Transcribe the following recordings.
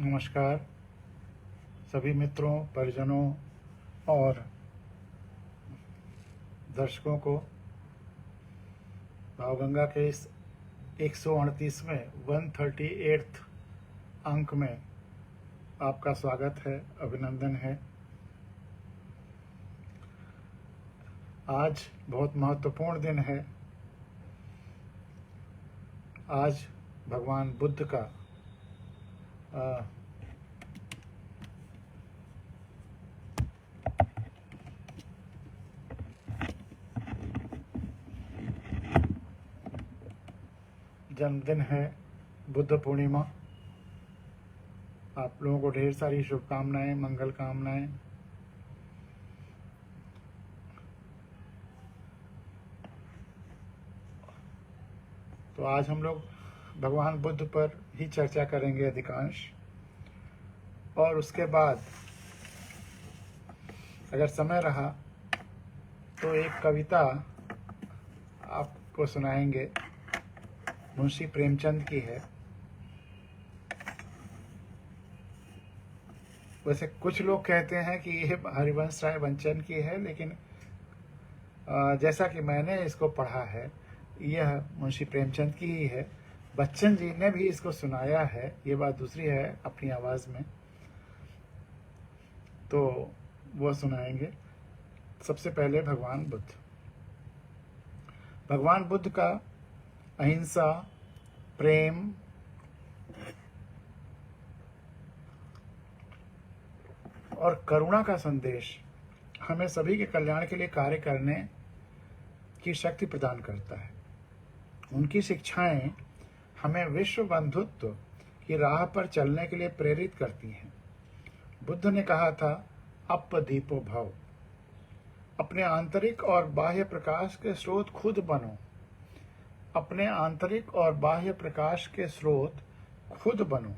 नमस्कार सभी मित्रों, परिजनों और दर्शकों को भावगंगा के इस 138वें 138th अंक में आपका स्वागत है, अभिनंदन है। आज बहुत महत्वपूर्ण दिन है। आज भगवान बुद्ध का जन्मदिन है, बुद्ध पूर्णिमा। आप लोगों को ढेर सारी शुभकामनाएं, मंगल कामनाएं। तो आज हम लोग भगवान बुद्ध पर ही चर्चा करेंगे अधिकांश, और उसके बाद अगर समय रहा तो एक कविता आपको सुनाएंगे, मुंशी प्रेमचंद की है। वैसे कुछ लोग कहते हैं कि यह हरिवंश राय बच्चन की है, लेकिन जैसा कि मैंने इसको पढ़ा है, यह मुंशी प्रेमचंद की ही है। बच्चन जी ने भी इसको सुनाया है, ये बात दूसरी है, अपनी आवाज में, तो वो सुनाएंगे। सबसे पहले भगवान बुद्ध का अहिंसा, प्रेम और करुणा का संदेश हमें सभी के कल्याण के लिए कार्य करने की शक्ति प्रदान करता है। उनकी शिक्षाएं हमें विश्व बंधुत्व की राह पर चलने के लिए प्रेरित करती हैं। बुद्ध ने कहा था, अपदीपो भव। अपने आंतरिक और बाह्य प्रकाश के स्रोत खुद बनो। अपने आंतरिक और बाह्य प्रकाश के स्रोत खुद बनो।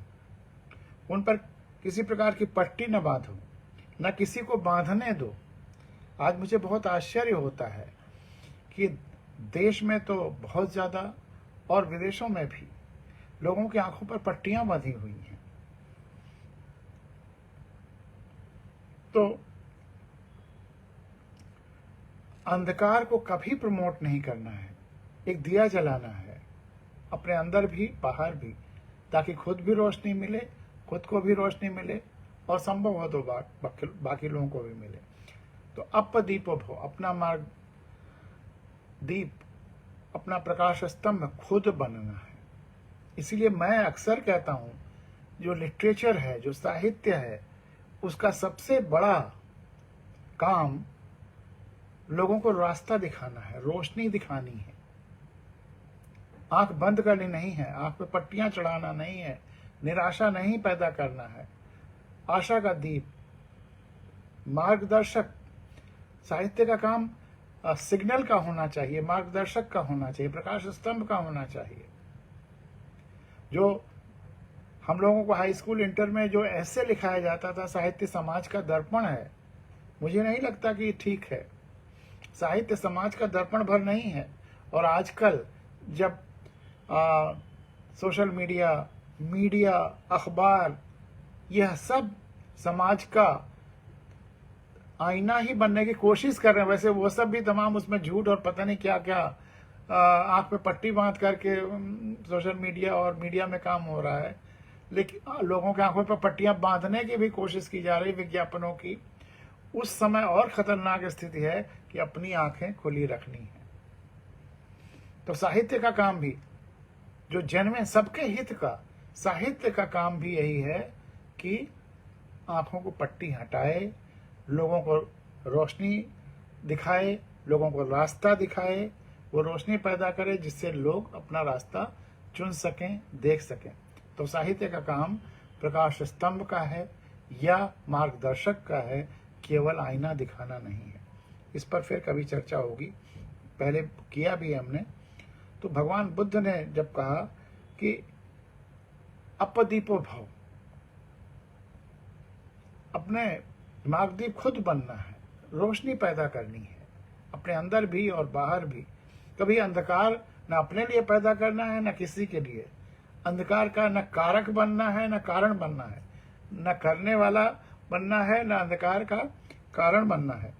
उन पर किसी प्रकार की पट्टी न बांधो, न किसी को बांधने दो। आज मुझे बहुत आश्चर्य होता है कि देश में तो बहुत ज्यादा और विदेशों में भी लोगों की आंखों पर पट्टियां बंधी हुई हैं। तो अंधकार को कभी प्रमोट नहीं करना है, एक दिया जलाना है, अपने अंदर भी बाहर भी, ताकि खुद भी रोशनी मिले, खुद को भी रोशनी मिले, और संभव हो तो बाकी लोगों को भी मिले। तो अपदीपो भव, अपना मार्ग दीप, अपना प्रकाश स्तंभ खुद बनना है। इसीलिए मैं अक्सर कहता हूं, जो लिटरेचर है, जो साहित्य है, उसका सबसे बड़ा काम लोगों को रास्ता दिखाना है, रोशनी दिखानी है। आंख बंद करनी नहीं है, आंख पे पट्टियां चढ़ाना नहीं है, निराशा नहीं पैदा करना है। आशा का दीप, मार्गदर्शक। साहित्य का काम सिग्नल का होना चाहिए, मार्गदर्शक का होना चाहिए, प्रकाश स्तंभ का होना चाहिए। जो हम लोगों को हाई स्कूल इंटर में जो ऐसे लिखाया जाता था, साहित्य समाज का दर्पण है, मुझे नहीं लगता कि ठीक है। साहित्य समाज का दर्पण भर नहीं है। और आजकल जब सोशल मीडिया, अखबार, यह सब समाज का आईना ही बनने की कोशिश कर रहे हैं। वैसे वो सब भी तमाम उसमें झूठ और पता नहीं क्या क्या आंख पे पट्टी बांध करके सोशल मीडिया और मीडिया में काम हो रहा है, लेकिन लोगों के आंखों पर पट्टियां बांधने की भी कोशिश की जा रही विज्ञापनों की। उस समय और खतरनाक स्थिति है कि अपनी आंखें खुली रखनी है। तो साहित्य का काम भी, जो जन्मे सबके हित का, साहित्य का काम भी यही है कि आंखों को पट्टी हटाए, लोगों को रोशनी दिखाए, लोगों को रास्ता दिखाए, वो रोशनी पैदा करे जिससे लोग अपना रास्ता चुन सकें, देख सकें। तो साहित्य का काम प्रकाश स्तंभ का है या मार्गदर्शक का है, केवल आईना दिखाना नहीं है। इस पर फिर कभी चर्चा होगी, पहले किया भी हमने। तो भगवान बुद्ध ने जब कहा कि अपदीपो भव, अपने मार्गदीप खुद बनना है, रोशनी पैदा करनी है, अपने अंदर भी और बाहर भी। कभी अंधकार न अपने लिए पैदा करना है, न किसी के लिए। अंधकार का न कारक बनना है, न कारण बनना है। न करने वाला बनना है, न अंधकार का कारण बनना है।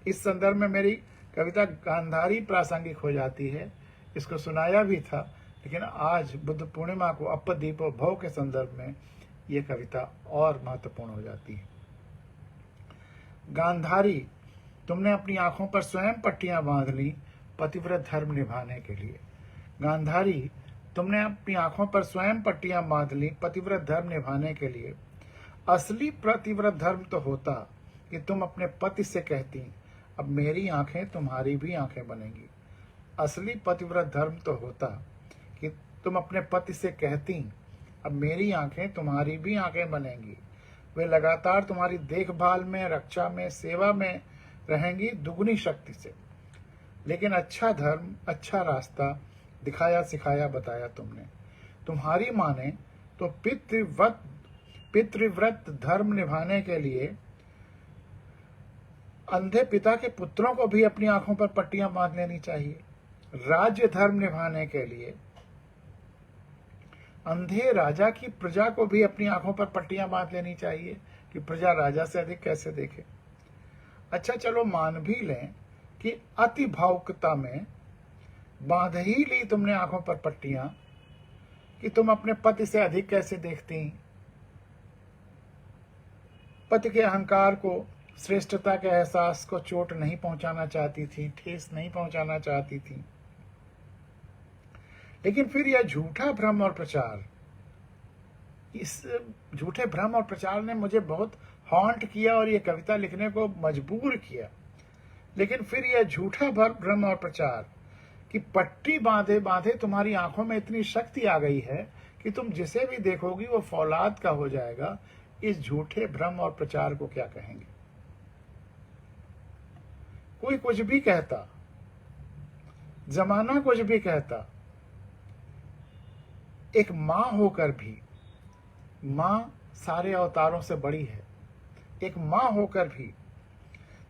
इस संदर्भ में मेरी कविता गांधारी प्रासंगिक हो जाती है। इसको सुनाया भी था, लेकिन आज बुद्ध पूर्णिमा को अप दीपो भव के संदर्भ में ये कविता और महत्वपूर्ण हो जाती है। गांधारी, तुमने अपनी आंखों पर स्वयं पट्टियां बांध ली पतिव्रत धर्म निभाने के लिए। गांधारी, तुमने अपनी आंखों पर स्वयं पट्टियां बांध ली पतिव्रत धर्म निभाने के लिए। असली पतिव्रत धर्म तो होता कि तुम अपने पति से कहती, अब मेरी आंखें तुम्हारी भी आंखें बनेंगी। असली पतिव्रत धर्म तो होता कि तुम अपने पति से कहती, अब मेरी आंखें तुम्हारी भी आंखें बनेंगी। वे लगातार तुम्हारी देखभाल में, रक्षा में, सेवा में रहेंगी दुगनी शक्ति से। लेकिन अच्छा धर्म, अच्छा रास्ता दिखाया, सिखाया, बताया तुमने। तुम्हारी माँ ने तो पितृव्रत धर्म निभाने के लिए अंधे पिता के पुत्रों को भी अपनी आंखों पर पट्टियां बांध लेनी चाहिए। राज्य धर्म निभाने के लिए अंधे राजा की प्रजा को भी अपनी आंखों पर पट्टियां बांध लेनी चाहिए कि प्रजा राजा से अधिक कैसे देखे। अच्छा, चलो मान भी लें कि अति भावुकता में बांध ही ली तुमने आंखों पर पट्टियां कि तुम अपने पति से अधिक कैसे देखती। पति के अहंकार को, श्रेष्ठता के एहसास को चोट नहीं पहुंचाना चाहती थी, ठेस नहीं पहुंचाना चाहती थी। लेकिन फिर यह झूठा भ्रम और प्रचार, इस झूठे भ्रम और प्रचार ने मुझे बहुत हॉन्ट किया और ये कविता लिखने को मजबूर किया। लेकिन फिर यह झूठा भ्रम और प्रचार कि पट्टी बांधे बांधे तुम्हारी आंखों में इतनी शक्ति आ गई है कि तुम जिसे भी देखोगी वो फौलाद का हो जाएगा। इस झूठे भ्रम और प्रचार को क्या कहेंगे? कोई कुछ भी कहता, जमाना कुछ भी कहता, एक मां होकर भी, मां सारे अवतारों से बड़ी है, एक मां होकर भी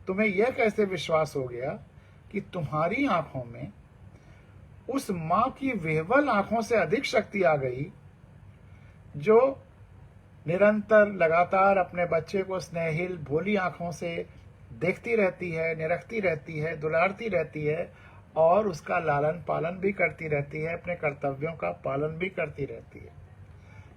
तुम्हें यह कैसे विश्वास हो गया कि तुम्हारी आंखों में उस मां की विह्वल आंखों से अधिक शक्ति आ गई जो निरंतर लगातार अपने बच्चे को स्नेहिल भोली आंखों से देखती रहती है, निरखती रहती है, दुलारती रहती है और उसका लालन पालन भी करती रहती है, अपने कर्तव्यों का पालन भी करती रहती है।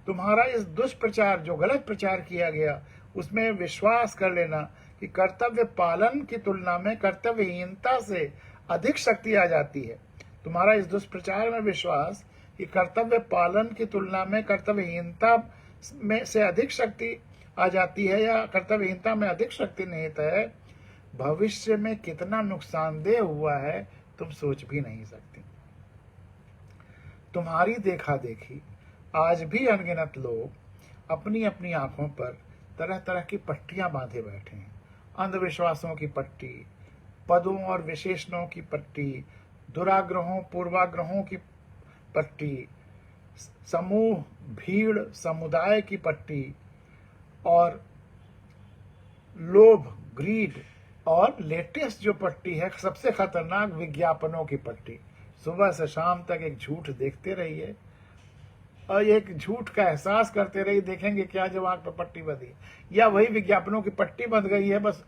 तुम्हारा इस दुष्प्रचार, जो गलत प्रचार किया गया, उसमें विश्वास कर लेना कि कर्तव्य पालन की तुलना में कर्तव्यहीनता से अधिक शक्ति आ जाती है। तुम्हारा इस दुष्प्रचार में विश्वास कि कर्तव्य पालन की तुलना में कर्तव्यहीनता में से अधिक शक्ति आ जाती है या कर्तव्यहीनता में अधिक शक्ति निहित है, भविष्य में कितना नुकसानदेह हुआ है तुम सोच भी नहीं सकती। तुम्हारी देखा देखी आज भी अनगिनत लोग अपनी अपनी आंखों पर तरह तरह की पट्टियां बांधे बैठे हैं। अंधविश्वासों की पट्टी, पदों और विशेषणों की पट्टी, दुराग्रहों पूर्वाग्रहों की पट्टी, समूह, भीड़, समुदाय की पट्टी और लोभ, ग्रीड और लेटेस्ट जो पट्टी है सबसे खतरनाक, विज्ञापनों की पट्टी। सुबह से शाम तक एक झूठ देखते रहिए और एक झूठ का एहसास करते रहिए, देखेंगे क्या जब आंख पर पट्टी बंधी या वही विज्ञापनों की पट्टी बंध गई है, बस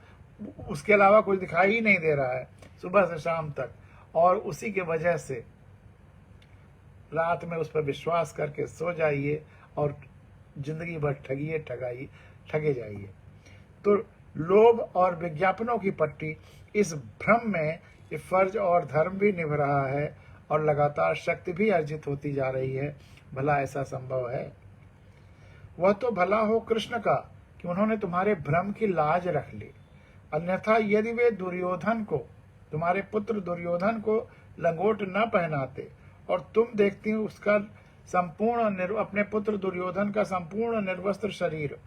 उसके अलावा कुछ दिखाई ही नहीं दे रहा है सुबह से शाम तक। और उसी की वजह से रात में उस पर विश्वास करके सो जाइए और जिंदगी भर ठगे जाइए। तो लोभ और विज्ञापनों की पट्टी, इस भ्रम में ये फर्ज और धर्म भी निभ रहा है और लगातार शक्ति भी अर्जित होती जा रही है। भला ऐसा संभव है? वह तो भला हो कृष्ण का कि उन्होंने तुम्हारे भ्रम की लाज रख ली, अन्यथा यदि वे दुर्योधन को, तुम्हारे पुत्र दुर्योधन को लंगोट न पहनाते और तुम देखती उसका संपूर्ण, अपने पुत्र दुर्योधन का संपूर्ण निर्वस्त्र शरीर,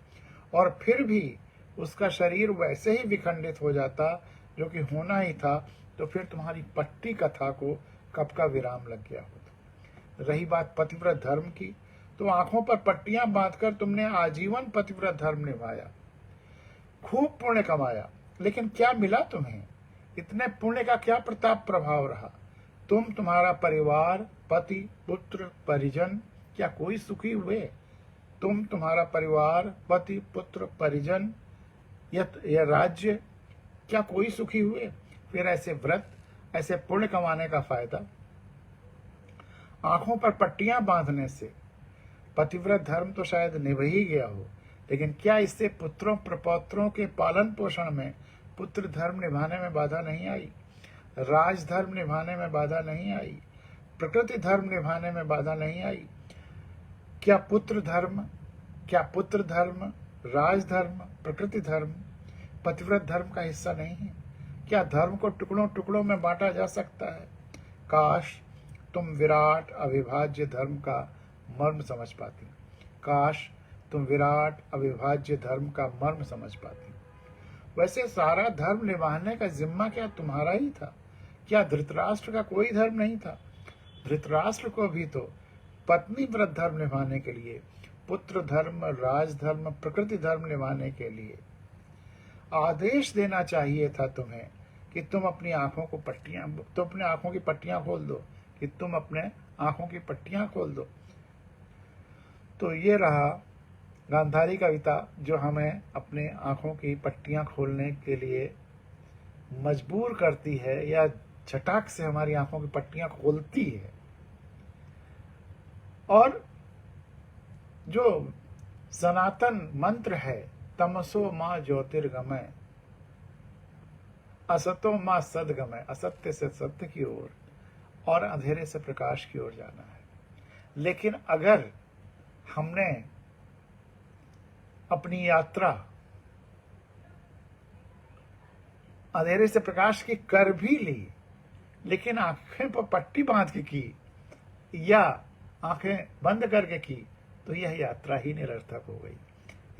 और फिर भी उसका शरीर वैसे ही विखंडित हो जाता जो कि होना ही था, तो फिर तुम्हारी पट्टी कथा को कब का विराम लग गया होता। रही बात पतिव्रत धर्म की, तो आंखों पर पट्टियां बांधकर तुमने आजीवन पतिव्रत धर्म निभाया, खूब पुण्य कमाया, लेकिन क्या मिला तुम्हें? इतने पुण्य का क्या प्रताप प्रभाव रहा? तुम, तुम्हारा परिवार, पति, पुत्र, परिजन, क्या कोई सुखी हुए? तुम, तुम्हारा परिवार, पति, पुत्र, परिजन, यह राज्य, क्या कोई सुखी हुए? फिर ऐसे व्रत, ऐसे पुण्य कमाने का फायदा? आंखों पर पट्टियां बांधने से पतिव्रत धर्म तो शायद निभ ही गया हो, लेकिन क्या इससे पुत्रों प्रपौत्रों के पालन पोषण में पुत्र धर्म निभाने में बाधा नहीं आई? राजधर्म निभाने में बाधा नहीं आई? प्रकृति धर्म निभाने में बाधा नहीं आई? क्या पुत्र धर्म, राजधर्म, प्रकृति धर्म पतिव्रत धर्म का हिस्सा नहीं है? क्या धर्म को टुकड़ों टुकड़ों में बांटा जा सकता है? काश तुम विराट अविभाज्य धर्म का मर्म समझ पाती। काश तुम विराट अविभाज्य धर्म का मर्म समझ पाती। वैसे सारा धर्म निभाने का जिम्मा क्या तुम्हारा ही था? क्या धृतराष्ट्र का कोई धर्म नहीं था? धृतराष्ट्र को भी तो पत्नी व्रत धर्म निभाने के लिए, पुत्र धर्म, राजधर्म, प्रकृति धर्म निभाने के लिए आदेश देना चाहिए था तुम्हें कि तुम अपनी आंखों की पट्टियां खोल दो, कि तुम अपने आंखों की पट्टियां खोल दो। तो ये रहा गांधारी कविता, जो हमें अपने आंखों की पट्टियां खोलने के लिए मजबूर करती है, या झटाक से हमारी आंखों की पट्टियां खोलती है। और जो सनातन मंत्र है, तमसो मां ज्योतिर्गमय, असतो मां सदगमय, असत्य से सत्य की ओर और अंधेरे से प्रकाश की ओर जाना है। लेकिन अगर हमने अपनी यात्रा अंधेरे से प्रकाश की कर भी ली, लेकिन आंखें पर पट्टी बांध के की या आंखें बंद करके की, तो यह यात्रा ही निरर्थक हो गई।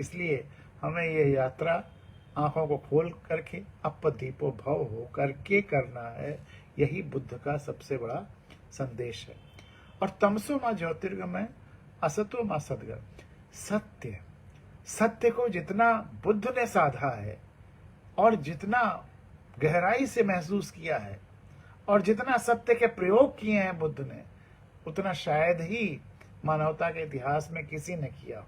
इसलिए हमें यह यात्रा आंखों को खोल करके अपदीपो भव हो करके करना है। यही बुद्ध का सबसे बड़ा संदेश है। और तमसो मां ज्योतिर्गमय, असतो मां सदगम, सत्य को जितना बुद्ध ने साधा है और जितना गहराई से महसूस किया है और जितना सत्य के प्रयोग किए हैं बुद्ध ने, उतना शायद ही मानवता के इतिहास में किसी ने किया हो।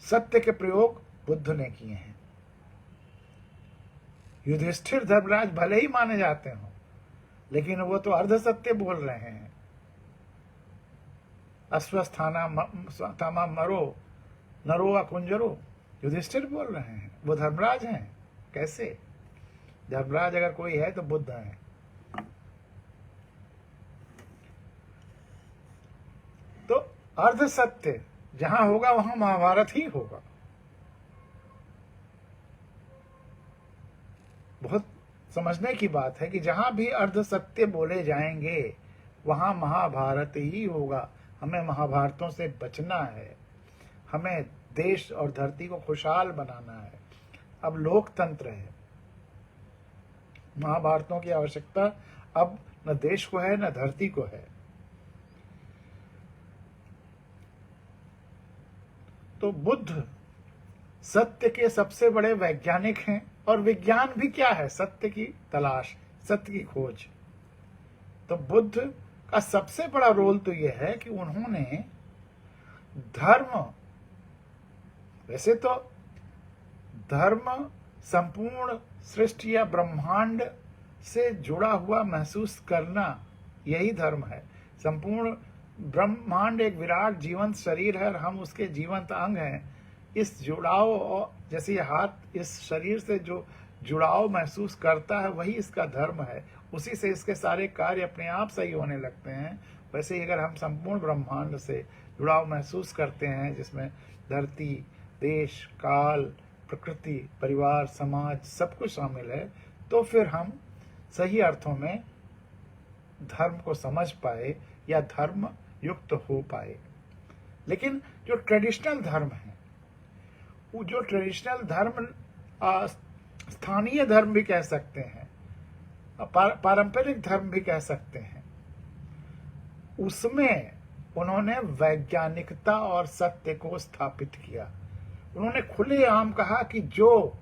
सत्य के प्रयोग बुद्ध ने किए हैं। युधिष्ठिर धर्मराज भले ही माने जाते हो, लेकिन वो तो अर्ध सत्य बोल रहे हैं। अश्वस्थामा मरो नरो अकुंजरो, युधिष्ठिर बोल रहे हैं, वो धर्मराज हैं। कैसे? धर्मराज अगर कोई है तो बुद्ध है। तो अर्ध सत्य जहां होगा वहां महाभारत ही होगा। बहुत समझने की बात है कि जहां भी अर्ध सत्य बोले जाएंगे वहां महाभारत ही होगा। हमें महाभारतों से बचना है। हमें देश और धरती को खुशहाल बनाना है। अब लोकतंत्र है, महाभारतों की आवश्यकता अब न देश को है न धरती को है। तो बुद्ध सत्य के सबसे बड़े वैज्ञानिक हैं। और विज्ञान भी क्या है? सत्य की तलाश, सत्य की खोज। तो बुद्ध का सबसे बड़ा रोल तो यह है कि उन्होंने धर्म, वैसे तो धर्म संपूर्ण सृष्टि या ब्रह्मांड से जुड़ा हुआ महसूस करना, यही धर्म है। संपूर्ण ब्रह्मांड एक विराट जीवंत शरीर है और हम उसके जीवंत अंग हैं। इस जुड़ाव, जैसे ये हाथ इस शरीर से जो जुड़ाव महसूस करता है, वही इसका धर्म है। उसी से इसके सारे कार्य अपने आप सही होने लगते हैं। वैसे ही अगर हम संपूर्ण ब्रह्मांड से जुड़ाव महसूस करते हैं, जिसमें धरती, देश, काल, प्रकृति, परिवार, समाज सब कुछ शामिल है, तो फिर हम सही अर्थों में धर्म को समझ पाए या धर्म युक्त हो पाए। लेकिन जो ट्रेडिशनल धर्म है, जो ट्रेडिशनल धर्म स्थानीय धर्म भी कह सकते हैं, पारंपरिक धर्म भी कह सकते हैं, उसमें उन्होंने वैज्ञानिकता और सत्य को स्थापित किया। उन्होंने खुलेआम कहा कि जो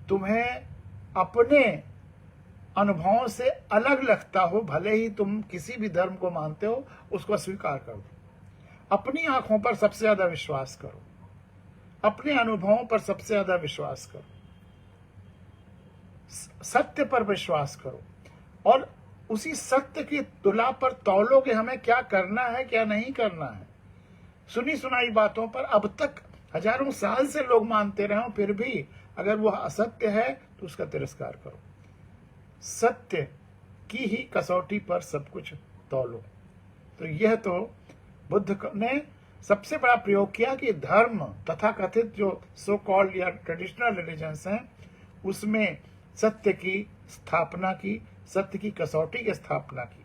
तुम्हें अपने अनुभवों से अलग लगता हो, भले ही तुम किसी भी धर्म को मानते हो, उसको स्वीकार कर दो। अपनी आंखों पर सबसे ज्यादा विश्वास करो, अपने अनुभवों पर सबसे ज्यादा विश्वास करो, सत्य पर विश्वास करो और उसी सत्य की तुला पर तौलो कि हमें क्या करना है क्या नहीं करना है। सुनी सुनाई बातों पर अब तक हजारों साल से लोग मानते रहे हो, फिर भी अगर वह असत्य है तो उसका तिरस्कार करो। सत्य की ही कसौटी पर सब कुछ तौलो। तो यह तो बुद्ध ने सबसे बड़ा प्रयोग किया कि धर्म तथा कथित जो सो कॉल्ड या ट्रेडिशनल रिलीजन्स हैं उसमें सत्य की स्थापना की, सत्य की कसौटी की स्थापना की,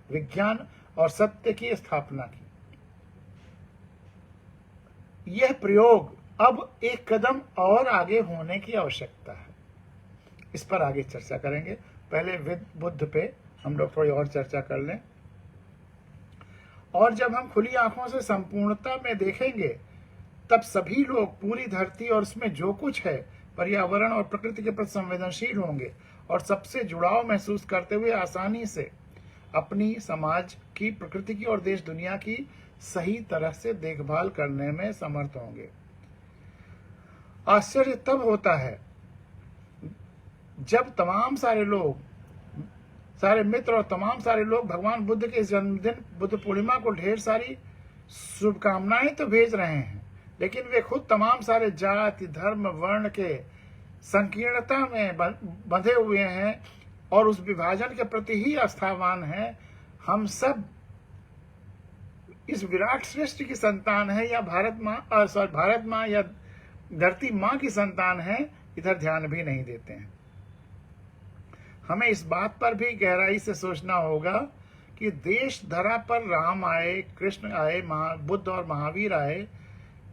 विज्ञान और सत्य की स्थापना की। यह प्रयोग अब एक कदम और आगे होने की आवश्यकता है। इस पर आगे चर्चा करेंगे। पहले बुद्ध पे हम लोग थोड़ी और चर्चा कर लें। और जब हम खुली आंखों से संपूर्णता में देखेंगे तब सभी लोग पूरी धरती और उसमें जो कुछ है पर्यावरण और प्रकृति के प्रति संवेदनशील होंगे और सबसे जुड़ाव महसूस करते हुए आसानी से अपनी समाज की, प्रकृति की और देश दुनिया की सही तरह से देखभाल करने में समर्थ होंगे। आश्चर्य तब होता है जब तमाम सारे लोग, सारे मित्र और तमाम सारे लोग भगवान बुद्ध के जन्मदिन बुद्ध पूर्णिमा को ढेर सारी शुभकामनाएं तो भेज रहे हैं, लेकिन वे खुद तमाम सारे जाति, धर्म, वर्ण के संकीर्णता में बंधे हुए हैं और उस विभाजन के प्रति ही आस्थावान हैं। हम सब इस विराट सृष्टि की संतान है या भारत माँ या धरती माँ की संतान है, इधर ध्यान भी नहीं देते हैं। हमें इस बात पर भी गहराई से सोचना होगा कि देश धरा पर राम आए, कृष्ण आए, बुद्ध और महावीर आए,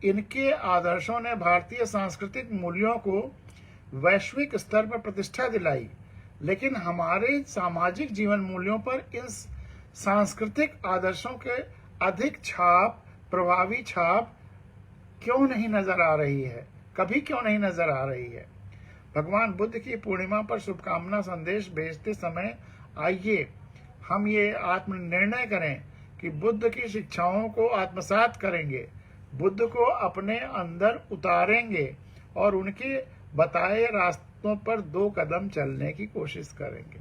इनके आदर्शों ने भारतीय सांस्कृतिक मूल्यों को वैश्विक स्तर पर प्रतिष्ठा दिलाई, लेकिन हमारे सामाजिक जीवन मूल्यों पर इन सांस्कृतिक आदर्शों के अधिक छाप, प्रभावी छाप क्यों नहीं नजर आ रही है, कभी क्यों नहीं नजर आ रही है। भगवान बुद्ध की पूर्णिमा पर शुभकामना संदेश भेजते समय आइए हम ये आत्मनिर्णय करें कि बुद्ध की शिक्षाओं को आत्मसात करेंगे, बुद्ध को अपने अंदर उतारेंगे और उनके बताए रास्तों पर 2 कदम चलने की कोशिश करेंगे।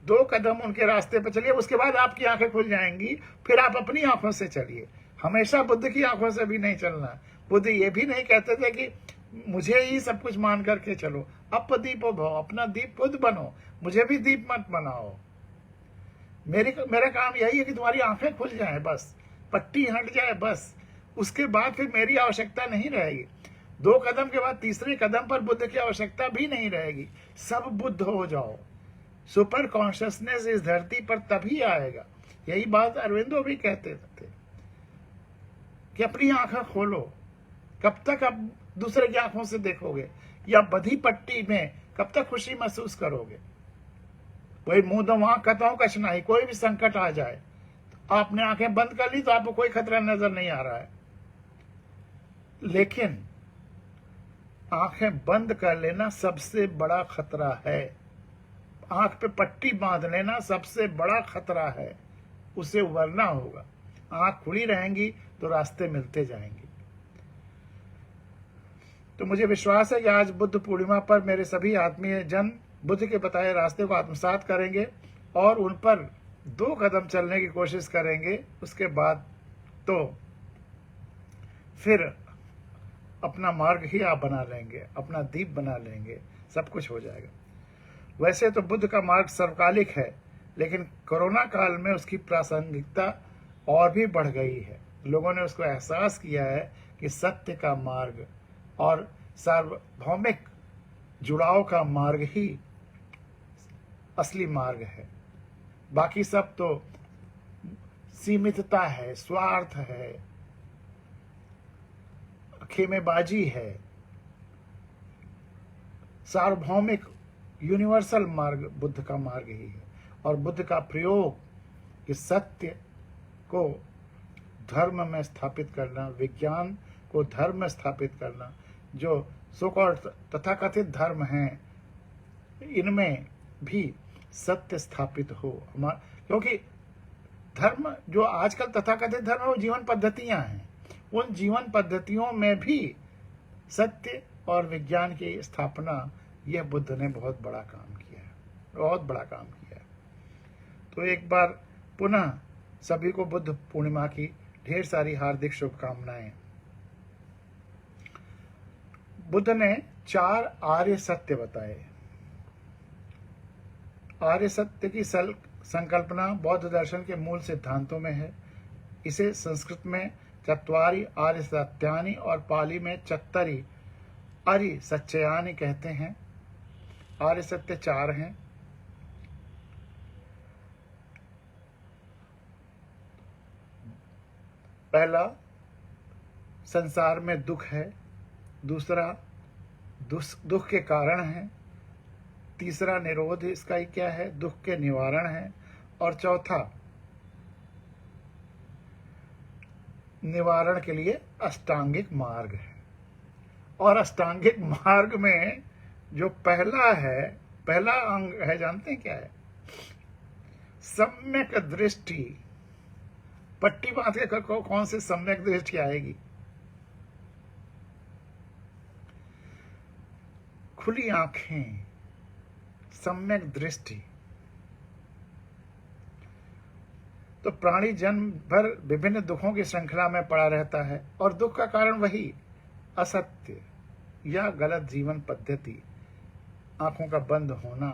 2 कदम उनके रास्ते पर चलिए, उसके बाद आपकी आंखें खुल जाएंगी, फिर आप अपनी आंखों से चलिए। हमेशा बुद्ध की आंखों से भी नहीं चलना। बुद्ध ये भी नहीं कहते थे कि मुझे ही सब कुछ मान करके चलो, अपदीपो भव, अपना दीप खुद बनो, मुझे भी दीप मत बनाओ। मेरा काम यही है कि तुम्हारी आंखें खुल जाएं, बस पट्टी हट जाए, बस उसके बाद फिर मेरी आवश्यकता नहीं रहेगी। 2 कदम के बाद तीसरे कदम पर बुद्ध की आवश्यकता भी नहीं रहेगी, सब बुद्ध हो जाओ। सुपर कॉन्शियसनेस इस धरती पर तभी आएगा। यही बात अरविंदो भी कहते थे कि अपनी आंखें खोलो। कब तक आप दूसरे की आंखों से देखोगे या बधी पट्टी में कब तक खुशी महसूस करोगे। कोई मुंह दो वहां कताओं कछ नहीं, कोई भी संकट आ जाए तो आपने आंखें बंद कर ली तो आपको कोई खतरा नजर नहीं आ रहा है, लेकिन आंखें बंद कर लेना सबसे बड़ा खतरा है। आंख पे पट्टी बांध लेना सबसे बड़ा खतरा है, उसे उबरना होगा। आंख खुली रहेंगी तो रास्ते मिलते जाएंगे। तो मुझे विश्वास है कि आज बुद्ध पूर्णिमा पर मेरे सभी आत्मीय जन बुद्ध के बताए रास्ते को आत्मसात करेंगे और उन पर 2 कदम चलने की कोशिश करेंगे। उसके बाद तो फिर अपना मार्ग ही आप बना लेंगे, अपना दीप बना लेंगे, सब कुछ हो जाएगा। वैसे तो बुद्ध का मार्ग सर्वकालिक है, लेकिन कोरोना काल में उसकी प्रासंगिकता और भी बढ़ गई है। लोगों ने उसको एहसास किया है कि सत्य का मार्ग और सार्वभौमिक जुड़ाव का मार्ग ही असली मार्ग है। बाकी सब तो सीमितता है, स्वार्थ है, खेमेबाजी है। सार्वभौमिक यूनिवर्सल मार्ग बुद्ध का मार्ग ही है। और बुद्ध का प्रयोग कि सत्य को धर्म में स्थापित करना, विज्ञान को धर्म में स्थापित करना, जो सो कॉल्ड तथाकथित धर्म हैं, इनमें भी सत्य स्थापित हो। क्योंकि धर्म जो आजकल तथाकथित धर्म है वो जीवन पद्धतियां हैं। उन जीवन पद्धतियों में भी सत्य और विज्ञान की स्थापना, यह बुद्ध ने बहुत बड़ा काम किया है, बहुत बड़ा काम किया है। तो एक बार पुनः सभी को बुद्ध पूर्णिमा की ढेर सारी हार्दिक शुभकामनाएं। बुद्ध ने 4 आर्य सत्य बताए। आर्य सत्य की संकल्पना बौद्ध दर्शन के मूल सिद्धांतों में है। इसे संस्कृत में चत्वारि आर्य सत्यानि और पाली में चत्तरि आर्य सत्ययानि कहते हैं। आर्य सत्य 4 हैं। पहला, संसार में दुख है। दूसरा, दुख के कारण है। तीसरा, निरोध इसका ही क्या है, दुख के निवारण है। और चौथा, निवारण के लिए अष्टांगिक मार्ग है। और अष्टांगिक मार्ग में जो पहला अंग है, जानते हैं क्या है? सम्यक दृष्टि। पट्टी बांध के कौन से सम्यक दृष्टि आएगी? खुली आंखें, सम्यक दृष्टि। तो प्राणी जन्म भर विभिन्न दुखों की श्रृंखला में पड़ा रहता है और दुख का कारण वही असत्य या गलत जीवन पद्धति, आंखों का बंद होना,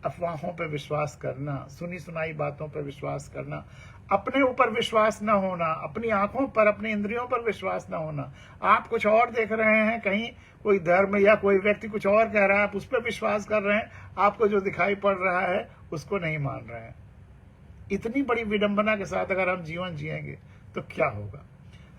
अफवाहों पर विश्वास करना, सुनी सुनाई बातों पर विश्वास करना, अपने ऊपर विश्वास न होना, अपनी आंखों पर, अपनी इंद्रियों पर विश्वास न होना। आप कुछ और देख रहे हैं, कहीं कोई धर्म या कोई व्यक्ति कुछ और कह रहा है, आप उस पर विश्वास कर रहे हैं, आपको जो दिखाई पड़ रहा है उसको नहीं मान रहे हैं। इतनी बड़ी विडंबना के साथ अगर हम जीवन जिएंगे तो क्या होगा?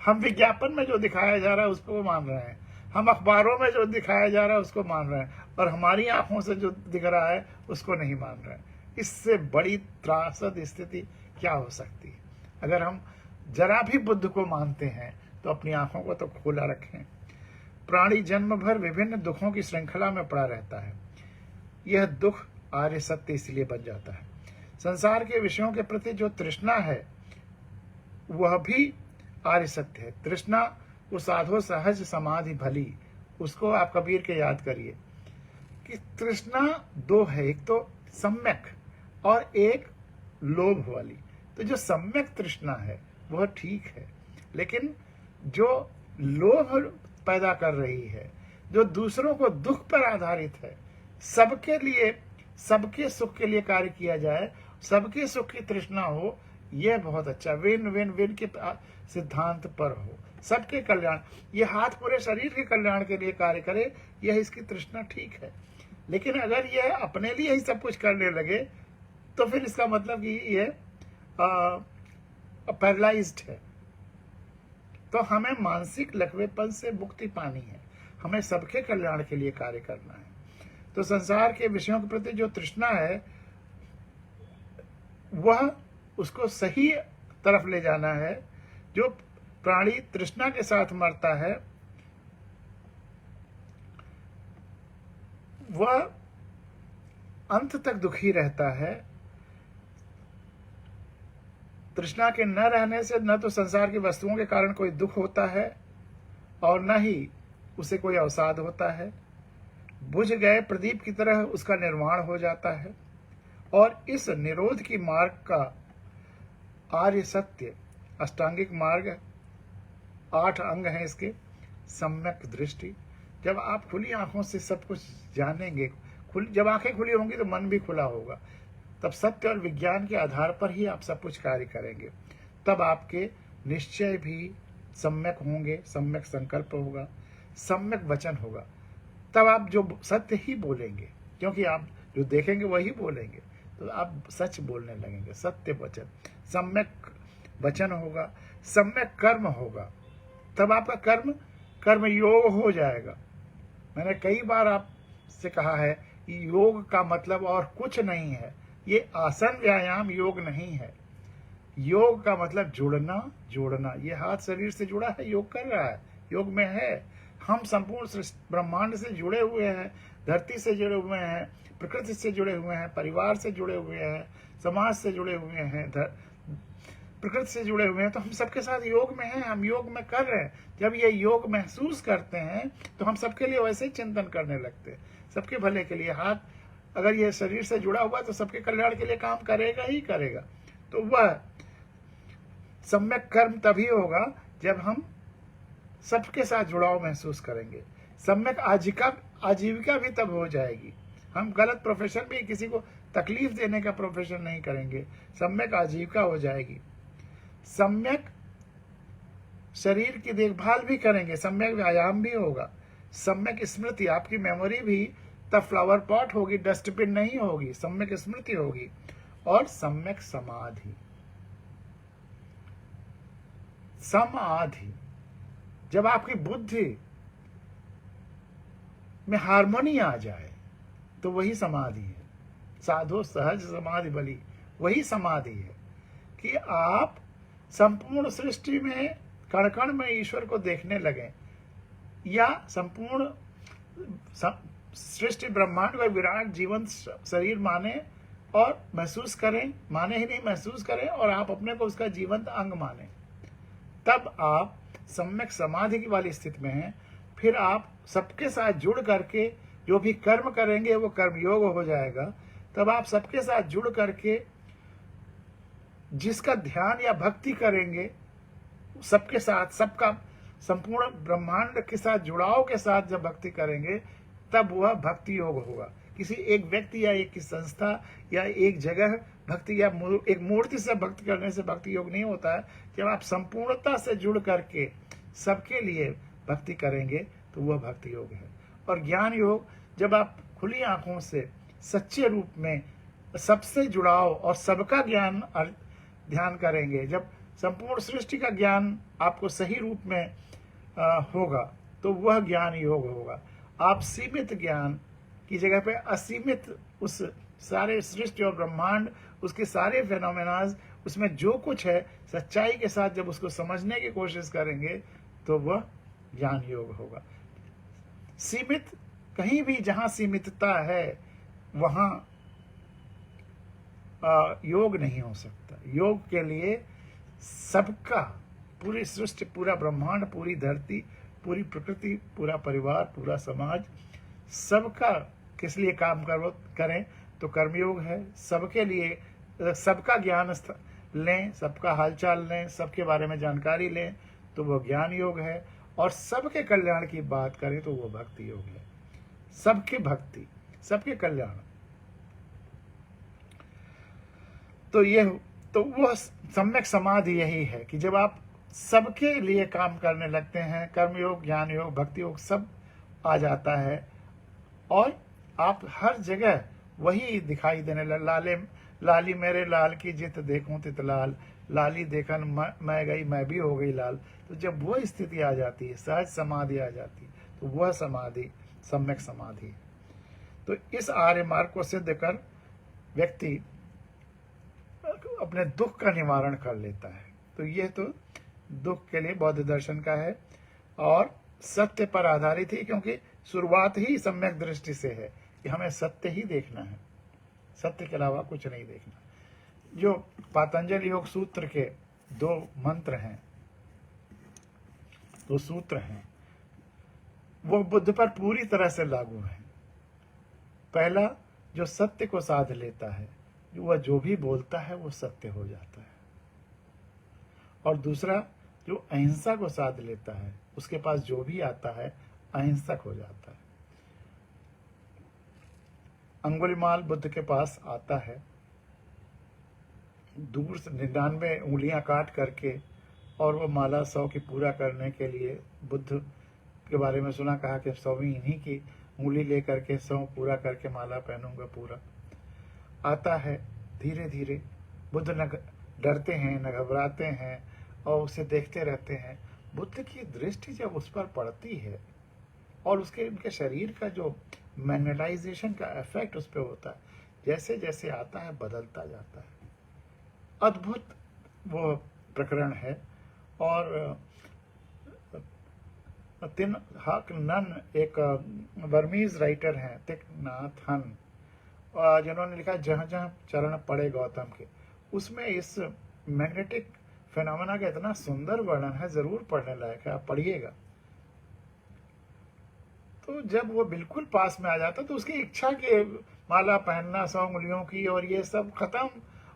हम विज्ञापन में जो दिखाया जा रहा है उसको मान रहे हैं, हम अखबारों में जो दिखाया जा रहा है उसको मान रहे हैं, और हमारी आंखों से जो दिख रहा है उसको नहीं मान रहे हैं। इससे बड़ी त्रासद स्थिति क्या हो सकती है? अगर हम जरा भी बुद्ध को मानते हैं तो अपनी आंखों को तो खोला रखें। प्राणी जन्म भर विभिन्न दुखों की श्रृंखला में पड़ा रहता है। यह दुख आर्य सत्य इसलिए बन जाता है। संसार के विषयों के प्रति जो तृष्णा है वह भी आर्य सत्य है। तृष्णा वो साधो सहज समाधि भली, उसको आप कबीर के याद करिए कि तृष्णा 2 है, एक तो सम्यक और एक लोभ वाली। तो जो सम्यक तृष्णा है वह ठीक है, लेकिन जो लोभ पैदा कर रही है, जो दूसरों को दुख पर आधारित है, सबके लिए, सबके सुख के लिए कार्य किया जाए, सबके सुख की तृष्णा हो, यह बहुत अच्छा, विन विन विन के सिद्धांत पर हो, सबके कल्याण, ये हाथ पूरे शरीर के कल्याण के लिए कार्य करे, यह इसकी तृष्णा ठीक है। लेकिन अगर यह अपने लिए ही सब कुछ करने लगे तो फिर इसका मतलब कि यह पैरालाइज्ड है। तो हमें मानसिक लकवेपन से मुक्ति पानी है, हमें सबके कल्याण के लिए कार्य करना है। तो संसार के विषयों के प्रति जो तृष्णा है वह, उसको सही तरफ ले जाना है। जो प्राणी तृष्णा के साथ मरता है वह अंत तक दुखी रहता है। तृष्णा के न रहने से न तो संसार की वस्तुओं के कारण कोई दुख होता है और न ही उसे कोई अवसाद होता है। बुझ गए प्रदीप की तरह उसका निर्वाण हो जाता है। और इस निरोध की मार्ग का आर्य सत्य, अष्टांगिक मार्ग, 8 अंग हैं इसके। सम्यक दृष्टि, जब आप खुली आंखों से सब कुछ जानेंगे, जब आंखें खुली होंगी तो मन भी खुला होगा, तब सत्य और विज्ञान के आधार पर ही आप सब कुछ कार्य करेंगे। तब आपके निश्चय भी सम्यक होंगे, सम्यक संकल्प होगा, सम्यक वचन होगा। तब आप जो सत्य ही बोलेंगे, क्योंकि आप जो देखेंगे वही बोलेंगे, तो आप सच बोलने लगेंगे। सत्य वचन, सम्यक वचन होगा, सम्यक कर्म होगा, तब आपका कर्म योग हो जाएगा। मैंने कई बार आपसे कहा है कि योग का मतलब और कुछ नहीं है, ये आसन व्यायाम योग नहीं है। योग का मतलब जोड़ना। ये हाथ शरीर से जुड़ा है, योग कर रहा है, योग में है। हम संपूर्ण ब्रह्मांड से जुड़े हुए हैं, धरती से जुड़े हुए हैं, प्रकृति से जुड़े हुए हैं, परिवार से जुड़े हुए हैं, समाज से जुड़े हुए हैं, प्रकृति से जुड़े हुए हैं, तो हम सबके साथ योग में हैं, हम योग में कर रहे हैं। जब ये योग महसूस करते हैं तो हम सबके लिए वैसे ही चिंतन करने लगते हैं, सबके भले के लिए। हाथ अगर ये शरीर से जुड़ा हुआ तो सबके कल्याण के लिए काम करेगा ही करेगा। तो वह सम्यक कर्म तभी होगा जब हम सबके साथ जुड़ाव महसूस करेंगे। सम्यक आजीविका भी तब हो जाएगी। हम गलत प्रोफेशन में किसी को तकलीफ देने का प्रोफेशन नहीं करेंगे, सम्यक आजीविका हो जाएगी। सम्यक शरीर की देखभाल भी करेंगे, सम्यक व्यायाम भी होगा, सम्यक स्मृति, आपकी मेमोरी भी तब फ्लावर पॉट होगी, डस्टबिन नहीं होगी, सम्यक स्मृति होगी। और सम्यक समाधि, समाधि जब आपकी बुद्धि में हार्मोनी आ जाए तो वही समाधि है। साधो सहज समाधि बली, वही समाधि है कि आप संपूर्ण सृष्टि में कण कण में ईश्वर को देखने लगे, या संपूर्ण सृष्टि ब्रह्मांड को विराट जीवंत शरीर माने और महसूस करें, माने ही नहीं महसूस करें, और आप अपने को उसका जीवंत अंग माने। तब आप सम्यक समाधि की वाली स्थिति में हैं। फिर आप सबके साथ जुड़ करके जो भी कर्म करेंगे वो कर्मयोग हो जाएगा। तब आप सबके साथ जुड़ करके जिसका ध्यान या भक्ति करेंगे, सबके साथ, सबका संपूर्ण ब्रह्मांड के साथ जुड़ाव के साथ जब भक्ति करेंगे तब वह भक्ति योग होगा। किसी एक व्यक्ति या एक संस्था या एक जगह भक्ति या एक मूर्ति से भक्ति करने से भक्ति योग नहीं होता है। जब आप संपूर्णता से जुड़ करके सबके लिए भक्ति करेंगे तो वह भक्ति योग है। और ज्ञान योग, जब आप खुली आंखों से सच्चे रूप में सबसे जुड़ाव और सबका ज्ञान ध्यान करेंगे, जब संपूर्ण सृष्टि का ज्ञान आपको सही रूप में होगा तो वह ज्ञान योग होगा। आप सीमित ज्ञान की जगह पे असीमित उस सारे सृष्टि और ब्रह्मांड, उसके सारे फेनोमेनाज, उसमें जो कुछ है सच्चाई के साथ जब उसको समझने की कोशिश करेंगे तो वह ज्ञान योग होगा। सीमित, कहीं भी जहां सीमितता है वहां योग नहीं हो सकता। योग के लिए सबका, पूरी सृष्टि, पूरा ब्रह्मांड, पूरी धरती, पूरी प्रकृति, पूरा परिवार, पूरा समाज, सबका किस लिए काम करें तो कर्मयोग है। सबके लिए सबका ज्ञान लें, सबका हालचाल लें, सबके बारे में जानकारी लें तो वो ज्ञान योग है। और सबके कल्याण की बात करें तो वो भक्ति योग है। सबके भक्ति, सबके कल्याण, तो वह सम्यक समाधि यही है कि जब आप सबके लिए काम करने लगते हैं, कर्मयोग, ज्ञान योग, भक्ति योग सब आ जाता है और आप हर जगह वही दिखाई देने लगे। लाली मेरे लाल की जित देखूं तित लाल, लाली देखन मैं गई मैं भी हो गई लाल। तो जब वह स्थिति आ जाती है, सहज समाधि आ जाती है, तो वह समाधि सम्यक समाधि है। तो इस आर्य मार्ग को सिद्ध कर व्यक्ति अपने दुख का निवारण कर लेता है। तो यह तो दुख के लिए बौद्ध दर्शन का है और सत्य पर आधारित ही, क्योंकि शुरुआत ही सम्यक दृष्टि से है कि हमें सत्य ही देखना है, सत्य के अलावा कुछ नहीं देखना। जो पातंजल योग सूत्र के 2 मंत्र हैं, 2 सूत्र हैं, वो बुद्ध पर पूरी तरह से लागू है। पहला, जो सत्य को साध लेता है, वह जो भी बोलता है वो सत्य हो जाता है। और दूसरा, जो अहिंसा को साध लेता है, उसके पास जो भी आता है अहिंसक हो जाता है। अंगुलीमाल बुद्ध के पास आता है, दूर से 99 उंगलियां काट करके, और वो माला 100 की पूरा करने के लिए बुद्ध के बारे में सुना, कहा कि 100वीं इन्हीं की उंगली लेकर के 100 पूरा करके माला पहनूंगा पूरा। आता है धीरे धीरे, बुद्ध न डरते हैं न घबराते हैं और उसे देखते रहते हैं। बुद्ध की दृष्टि जब उस पर पड़ती है और उनके शरीर का जो मैग्नेटाइजेशन का इफेक्ट उस पर होता है, जैसे जैसे आता है बदलता जाता है। अद्भुत वो प्रकरण है। और तिन हक नन एक बर्मीज राइटर हैं, तिक नाथ हन, जिन्होंने लिखा जहां जहां चरण पड़े गौतम के, उसमें इस मैग्नेटिक फिनोमेना का इतना सुंदर वर्णन है, जरूर पढ़ने लायक है, आप पढ़िएगा। तो जब वो बिल्कुल पास में आ जाता तो उसकी इच्छा के माला पहनना 100 उंगलियों की और ये सब खत्म,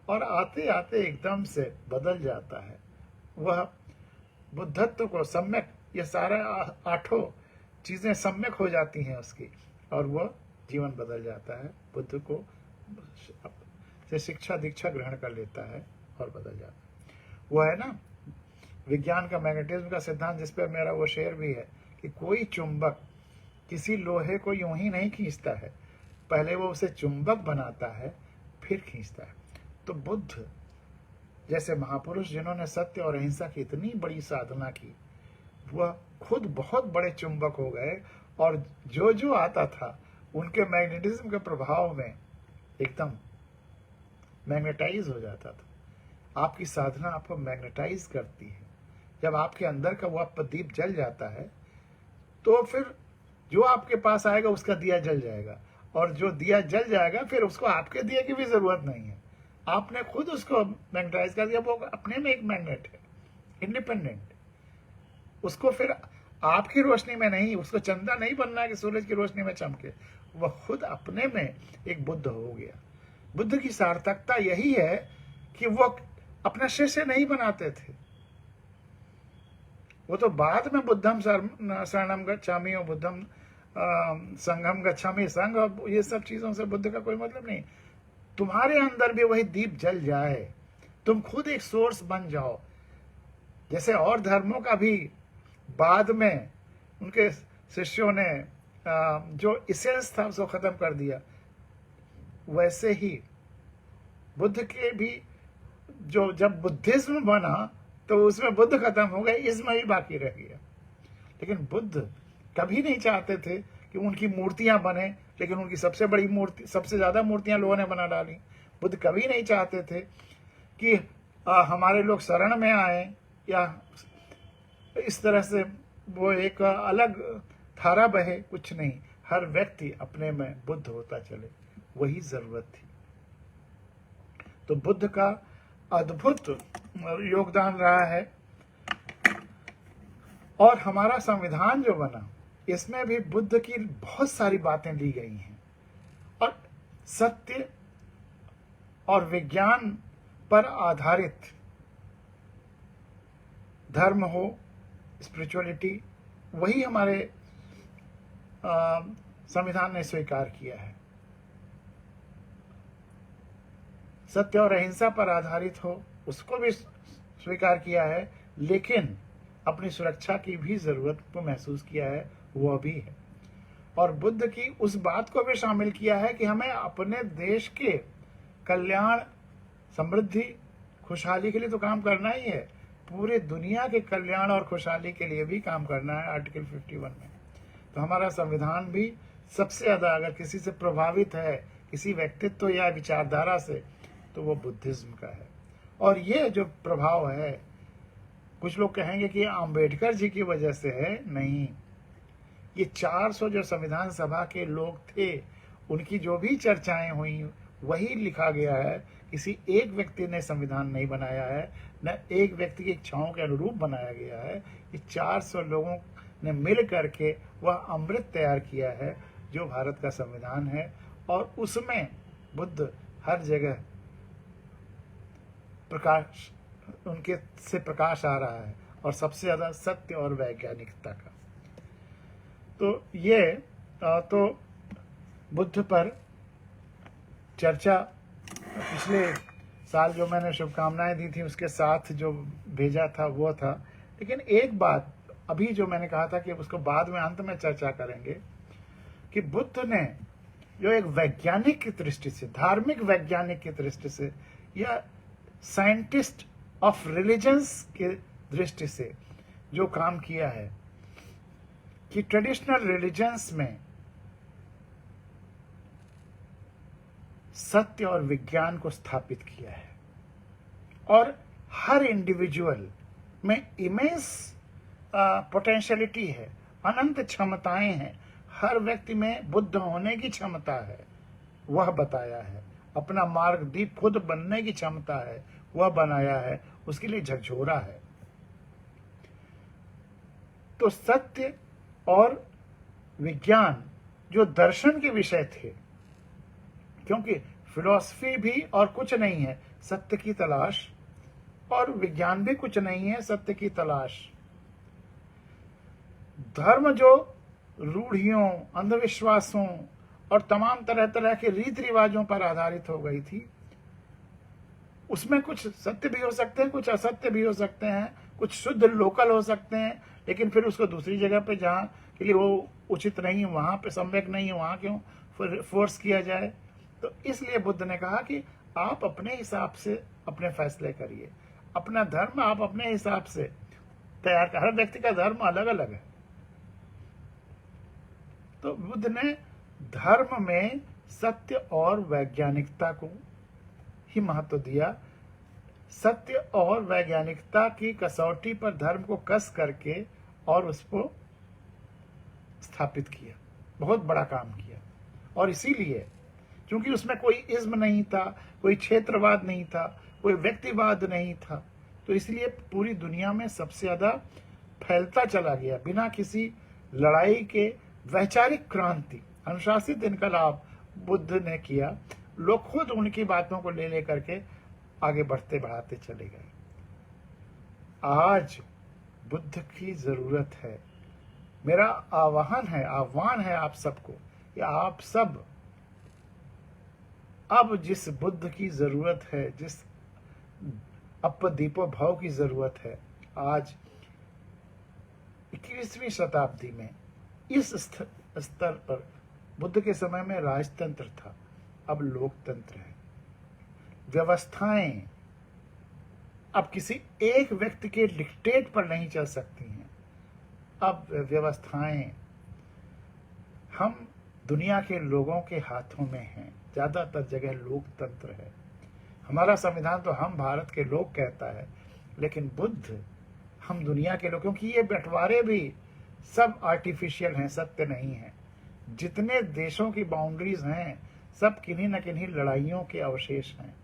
और आते आते एकदम से बदल जाता है। वह बुद्धत्व को सम्यक, ये सारा 8 चीजें सम्यक हो जाती हैं उसकी, और वह जीवन बदल जाता है, बुद्ध को से शिक्षा दीक्षा ग्रहण कर लेता है और बदल जाता है। वो है ना विज्ञान का मैग्नेटिज्म का सिद्धांत, जिस पर मेरा वो शेर भी है कि कोई चुंबक किसी लोहे को यूं ही नहीं खींचता है, पहले वो उसे चुंबक बनाता है फिर खींचता है। तो बुद्ध जैसे महापुरुष जिन्होंने सत्य और अहिंसा की इतनी बड़ी साधना की, वह खुद बहुत बड़े चुंबक हो गए, और जो जो आता था उनके मैग्नेटिज्म के प्रभाव में एकदम मैग्नेटाइज हो जाता था। आपकी साधना आपको मैग्नेटाइज करती है। जब आपके अंदर का वह प्रदीप जल जाता है तो फिर जो आपके पास आएगा उसका दिया जल जाएगा, और जो दिया जल जाएगा फिर उसको आपके दिए की भी जरूरत नहीं है, आपने खुद उसको मैग्नेटाइज कर दिया। वो अपने में एक मैग्नेट है, इंडिपेंडेंट। उसको फिर आपकी रोशनी में नहीं, उसको चंदा नहीं बनना है कि सूरज की रोशनी में चमके, वह खुद अपने में एक बुद्ध हो गया। बुद्ध की सार्थकता यही है कि वो अपना शिष्य नहीं बनाते थे, वो तो बाद में बुद्धम शरणम गच्छामि और बुद्धम संघम गच्छामि, संघ और ये सब चीजों से बुद्ध का कोई मतलब नहीं। तुम्हारे अंदर भी वही दीप जल जाए, तुम खुद एक सोर्स बन जाओ। जैसे और धर्मों का भी बाद में उनके शिष्यों ने जो इसेंस था उसको खत्म कर दिया, वैसे ही बुद्ध के भी जो जब बुद्धिज्म बना तो उसमें बुद्ध खत्म हो गए, इसमें ही बाकी रह गया। लेकिन बुद्ध कभी नहीं चाहते थे कि उनकी मूर्तियां बने, लेकिन उनकी सबसे बड़ी मूर्ति, सबसे ज्यादा मूर्तियां लोगों ने बना डाली। बुद्ध कभी नहीं चाहते थे कि हमारे लोग शरण में आए, या इस तरह से वो एक अलग धारा बहे, कुछ नहीं। हर व्यक्ति अपने में बुद्ध होता चले, वही जरूरत थी। तो बुद्ध का अद्भुत योगदान रहा है। और हमारा संविधान जो बना, इसमें भी बुद्ध की बहुत सारी बातें ली गई हैं, और सत्य और विज्ञान पर आधारित धर्म हो, स्पिरिचुअलिटी, वही हमारे संविधान ने स्वीकार किया है। सत्य और अहिंसा पर आधारित हो, उसको भी स्वीकार किया है, लेकिन अपनी सुरक्षा की भी जरूरत को महसूस किया है, वह भी है। और बुद्ध की उस बात को भी शामिल किया है कि हमें अपने देश के कल्याण, समृद्धि, खुशहाली के लिए तो काम करना ही है, पूरे दुनिया के कल्याण और खुशहाली के लिए भी काम करना है, आर्टिकल 51 में। तो हमारा संविधान भी सबसे ज्यादा अगर किसी से प्रभावित है, किसी व्यक्तित्व या विचारधारा से, तो वो बुद्धिज्म का है। और ये जो प्रभाव है, कुछ लोग कहेंगे कि अंबेडकर जी की वजह से है, नहीं, ये 400 जो संविधान सभा के लोग थे, उनकी जो भी चर्चाएं हुई वही लिखा गया है। किसी एक व्यक्ति ने संविधान नहीं बनाया है, न एक व्यक्ति की इच्छाओं के अनुरूप बनाया गया है। ये 400 लोगों ने मिल करके वह अमृत तैयार किया है जो भारत का संविधान है, और उसमें बुद्ध हर जगह प्रकाश, उनके से प्रकाश आ रहा है, और सबसे ज्यादा सत्य और वैज्ञानिकता का। तो ये तो बुद्ध पर चर्चा पिछले साल जो मैंने शुभकामनाएं दी थी उसके साथ जो भेजा था वो था। लेकिन एक बात अभी जो मैंने कहा था कि उसको बाद में अंत में चर्चा करेंगे, कि बुद्ध ने जो एक वैज्ञानिक की दृष्टि से, धार्मिक वैज्ञानिक की दृष्टि से, या साइंटिस्ट ऑफ रिलीजन्स की दृष्टि से जो काम किया है, कि ट्रेडिशनल रिलीजन्स में सत्य और विज्ञान को स्थापित किया है, और हर इंडिविजुअल में इमेंस पोटेंशियलिटी है, अनंत क्षमताएं हैं, हर व्यक्ति में बुद्ध होने की क्षमता है, वह बताया है। अपना मार्ग दीप खुद बनने की क्षमता है, वह बनाया है, उसके लिए झकझोरा है। तो सत्य और विज्ञान जो दर्शन के विषय थे, क्योंकि फिलॉसफी भी और कुछ नहीं है सत्य की तलाश, और विज्ञान भी कुछ नहीं है सत्य की तलाश। धर्म जो रूढ़ियों, अंधविश्वासों और तमाम तरह तरह के रीति रिवाजों पर आधारित हो गई थी, उसमें कुछ सत्य भी हो सकते हैं, कुछ असत्य भी हो सकते हैं, कुछ शुद्ध लोकल हो सकते हैं, लेकिन फिर उसको दूसरी जगह पे जहाँ के लिए वो उचित नहीं है, वहां पे सम्यक नहीं है, वहां क्यों फिर फोर्स किया जाए। तो इसलिए बुद्ध ने कहा कि आप अपने हिसाब से अपने फैसले करिए, अपना धर्म आप अपने हिसाब से तैयार कर। हर व्यक्ति का धर्म अलग अलग है। तो बुद्ध ने धर्म में सत्य और वैज्ञानिकता को ही महत्व दिया। सत्य और वैज्ञानिकता की कसौटी पर धर्म को कस करके और उसको स्थापित किया, बहुत बड़ा काम किया। और इसीलिए क्योंकि उसमें कोई इज्म नहीं था, कोई क्षेत्रवाद नहीं था, कोई व्यक्तिवाद नहीं था, तो इसलिए पूरी दुनिया में सबसे ज्यादा फैलता चला गया बिना किसी लड़ाई के। वैचारिक क्रांति, अनुशासित इनकलाब बुद्ध ने किया। लोग खुद उनकी बातों को ले लेकर के आगे बढ़ते बढ़ाते चले गए। आज बुद्ध की जरूरत है। मेरा आह्वान है आप सबको कि आप सब अब जिस बुद्ध की जरूरत है, जिस अपदीपो भाव की जरूरत है, आज 21वीं शताब्दी में इस स्तर पर, बुद्ध के समय में राजतंत्र था, अब लोकतंत्र है। व्यवस्थाएं अब किसी एक व्यक्ति के डिक्टेट पर नहीं चल सकती हैं। अब व्यवस्थाएं हम दुनिया के लोगों के हाथों में हैं। ज्यादातर जगह लोकतंत्र है। हमारा संविधान तो हम भारत के लोग कहता है, लेकिन बुद्ध हम दुनिया के लोग, क्योंकि ये बंटवारे भी सब आर्टिफिशियल हैं, सत्य नहीं है। जितने देशों की बाउंड्रीज हैं सब किन्हीं न किन्हीं लड़ाइयों के अवशेष हैं,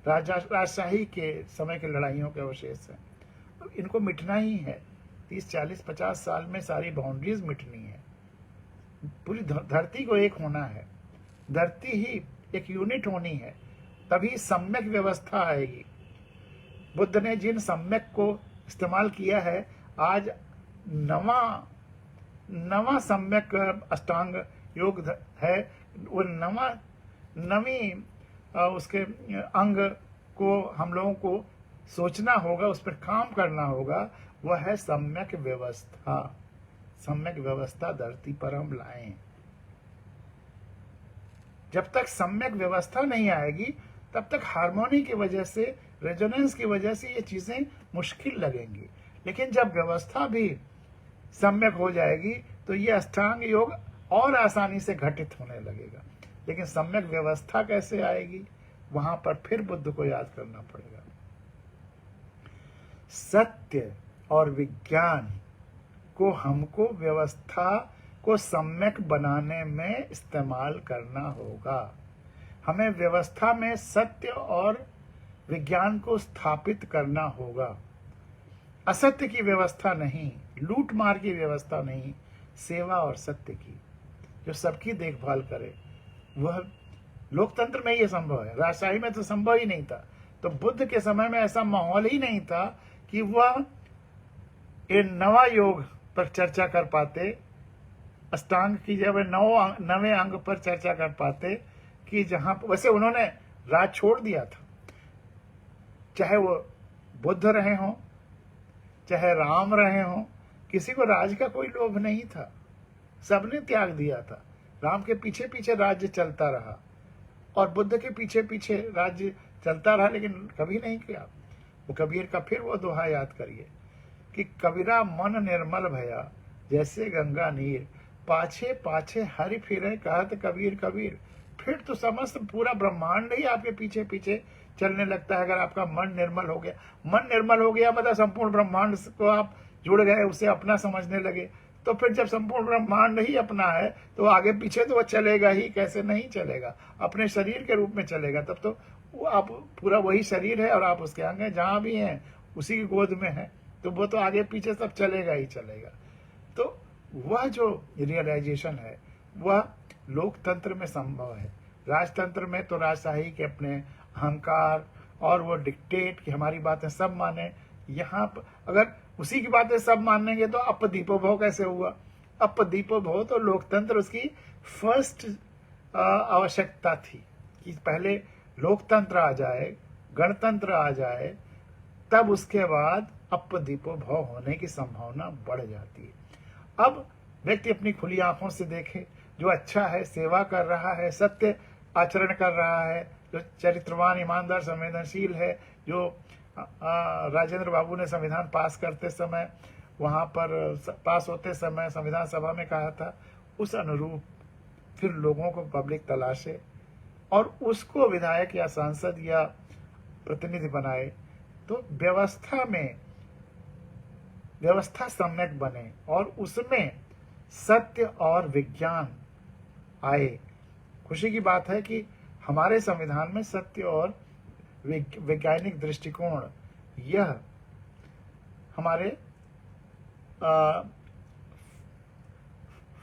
राजशाही के समय की लड़ाइयों के अवशेष हैं। तो इनको मिटना ही है। 30, 40, 50 साल में सारी बाउंड्रीज मिटनी है। पूरी धरती को एक होना है, धरती ही एक यूनिट होनी है, तभी सम्यक व्यवस्था आएगी। बुद्ध ने जिन सम्यक को इस्तेमाल किया है, आज नवा सम्यक अष्टांग योग है। वो नवी उसके अंग को हम लोगों को सोचना होगा, उस पर काम करना होगा। वह है सम्यक व्यवस्था। सम्यक व्यवस्था धरती पर हम लाएं। जब तक सम्यक व्यवस्था नहीं आएगी, तब तक हार्मोनी की वजह से, रेजोनेंस की वजह से ये चीजें मुश्किल लगेंगी। लेकिन जब व्यवस्था भी सम्यक हो जाएगी, तो ये अष्टांग योग और आसानी से घटित होने लगेगा। लेकिन सम्यक व्यवस्था कैसे आएगी, वहां पर फिर बुद्ध को याद करना पड़ेगा। सत्य और विज्ञान को हमको व्यवस्था को सम्यक बनाने में इस्तेमाल करना होगा। हमें व्यवस्था में सत्य और विज्ञान को स्थापित करना होगा। असत्य की व्यवस्था नहीं, लूट मार की व्यवस्था नहीं, सेवा और सत्य की, जो सबकी देखभाल करे। वह लोकतंत्र में ये संभव है, राजशाही में तो संभव ही नहीं था। तो बुद्ध के समय में ऐसा माहौल ही नहीं था कि वह इन नवा योग पर चर्चा कर पाते, अष्टांग की जब नवे अंग पर चर्चा कर पाते, कि जहां वैसे उन्होंने राज छोड़ दिया था। चाहे वो बुद्ध रहे हों, चाहे राम रहे हों, किसी को राज का कोई लोभ नहीं था, सबने त्याग दिया था। राम के पीछे पीछे राज्य चलता रहा और बुद्ध के पीछे पीछे राज्य चलता रहा, लेकिन कभी नहीं किया। वो कबीर का फिर वो दोहा याद करिए कि कबीरा मन निर्मल भया जैसे गंगा नीर, पाछे पाछे हरि फिरे कहत कबीर कबीर। फिर तो समस्त पूरा ब्रह्मांड ही आपके पीछे पीछे चलने लगता है, अगर आपका मन निर्मल हो गया। मन निर्मल हो गया मतलब संपूर्ण ब्रह्मांड को आप जुड़ गए, उसे अपना समझने लगे, तो फिर जब संपूर्ण ब्रह्मांड ही अपना है तो आगे पीछे तो वो चलेगा ही, कैसे नहीं चलेगा, अपने शरीर के रूप में चलेगा। तब तो वो आप पूरा वही शरीर है और आप उसके अंग हैं, जहां भी हैं उसी की गोद में है, तो वो तो आगे पीछे सब चलेगा ही चलेगा। तो वह जो रियलाइजेशन है वह लोकतंत्र में संभव है। राजतंत्र में तो राजशाही के अपने अहंकार और वो डिक्टेट कि हमारी बातें सब माने। यहाँ पर अगर उसी की बातें सब मानेंगे तो अपदीपोभव कैसे हुआ? अपदीपोभव तो लोकतंत्र उसकी फर्स्ट आवश्यकता थी कि पहले लोकतंत्र आ जाए, गणतंत्र आ जाए, तब उसके बाद अपदीपोभव होने की संभावना बढ़ जाती है। अब व्यक्ति अपनी खुली आंखों से देखे, जो अच्छा है, सेवा कर रहा है, सत्य आचरण कर रहा है, जो चरित्रवान, ईमानदार, संवेदनशील है, जो राजेंद्र बाबू ने संविधान पास करते समय, वहां पर पास होते समय संविधान सभा में कहा था, उस अनुरूप फिर लोगों को पब्लिक तलाशे और उसको विधायक या सांसद या प्रतिनिधि बनाए, तो व्यवस्था सम्यक बने और उसमें सत्य और विज्ञान आए। खुशी की बात है कि हमारे संविधान में सत्य और वैज्ञानिक दृष्टिकोण यह हमारे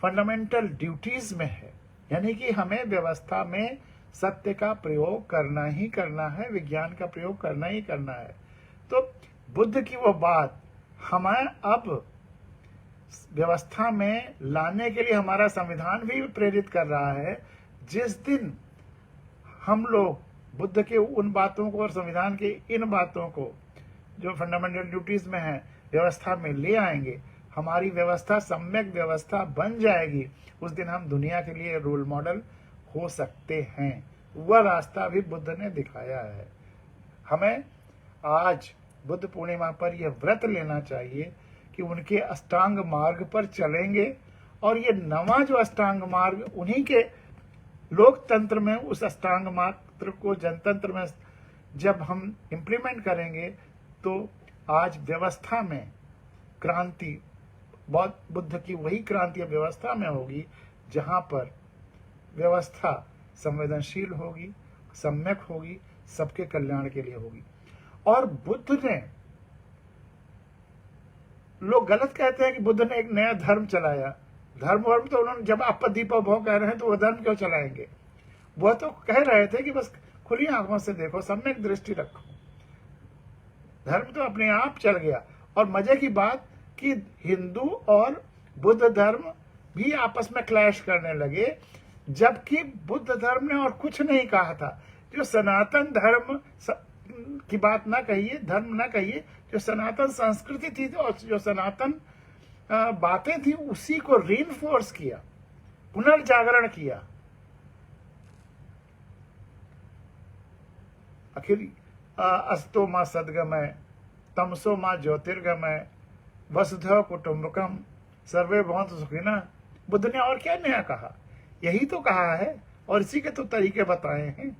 फंडामेंटल ड्यूटीज में है, यानी कि हमें व्यवस्था में सत्य का प्रयोग करना ही करना है, विज्ञान का प्रयोग करना ही करना है। तो बुद्ध की वो बात हमें अब व्यवस्था में लाने के लिए हमारा संविधान भी प्रेरित कर रहा है। जिस दिन हम लोग बुद्ध के उन बातों को और संविधान के इन बातों को जो फंडामेंटल ड्यूटीज में है व्यवस्था में ले आएंगे, हमारी व्यवस्था सम्यक व्यवस्था बन जाएगी। उस दिन हम दुनिया के लिए रोल मॉडल हो सकते हैं। वह रास्ता भी बुद्ध ने दिखाया है। हमें आज बुद्ध पूर्णिमा पर यह व्रत लेना चाहिए कि उनके अष्टांग मार्ग पर चलेंगे और ये नवा जो अष्टांग मार्ग उन्हीं के लोकतंत्र में, उस अष्टांग मार्ग को जनतंत्र में जब हम इम्प्लीमेंट करेंगे तो आज व्यवस्था में क्रांति, बहुत बुद्ध की वही क्रांति व्यवस्था में होगी जहां पर व्यवस्था संवेदनशील होगी, सम्यक होगी, सबके कल्याण के लिए होगी। और बुद्ध ने, लोग गलत कहते हैं कि बुद्ध ने एक नया धर्म चलाया। धर्म वर्म तो उन्होंने, जब आप दीपोभव कह रहे हैं तो वह धर्म क्यों चलाएंगे? वह तो कह रहे थे कि बस खुली आंखों से देखो, सम्यक दृष्टि रखो। धर्म तो अपने आप चल गया। और मजे की बात कि हिंदू और बुद्ध धर्म भी आपस में क्लैश करने लगे, जबकि बुद्ध धर्म ने और कुछ नहीं कहा था। जो सनातन धर्म की बात ना कहिए, धर्म ना कहिए, जो सनातन संस्कृति थी और जो सनातन बातें थी उसी को रीइंफोर्स किया, पुनर्जागरण किया। आखिर अस्तो मां सद्गमय, तमसो मां ज्योतिर्गमय, वसुधैव कुटुंबकम, सर्वे भवन्तु सुखिनः। बुद्ध ने और क्या नया कहा? यही तो कहा है और इसी के तो तरीके बताए हैं।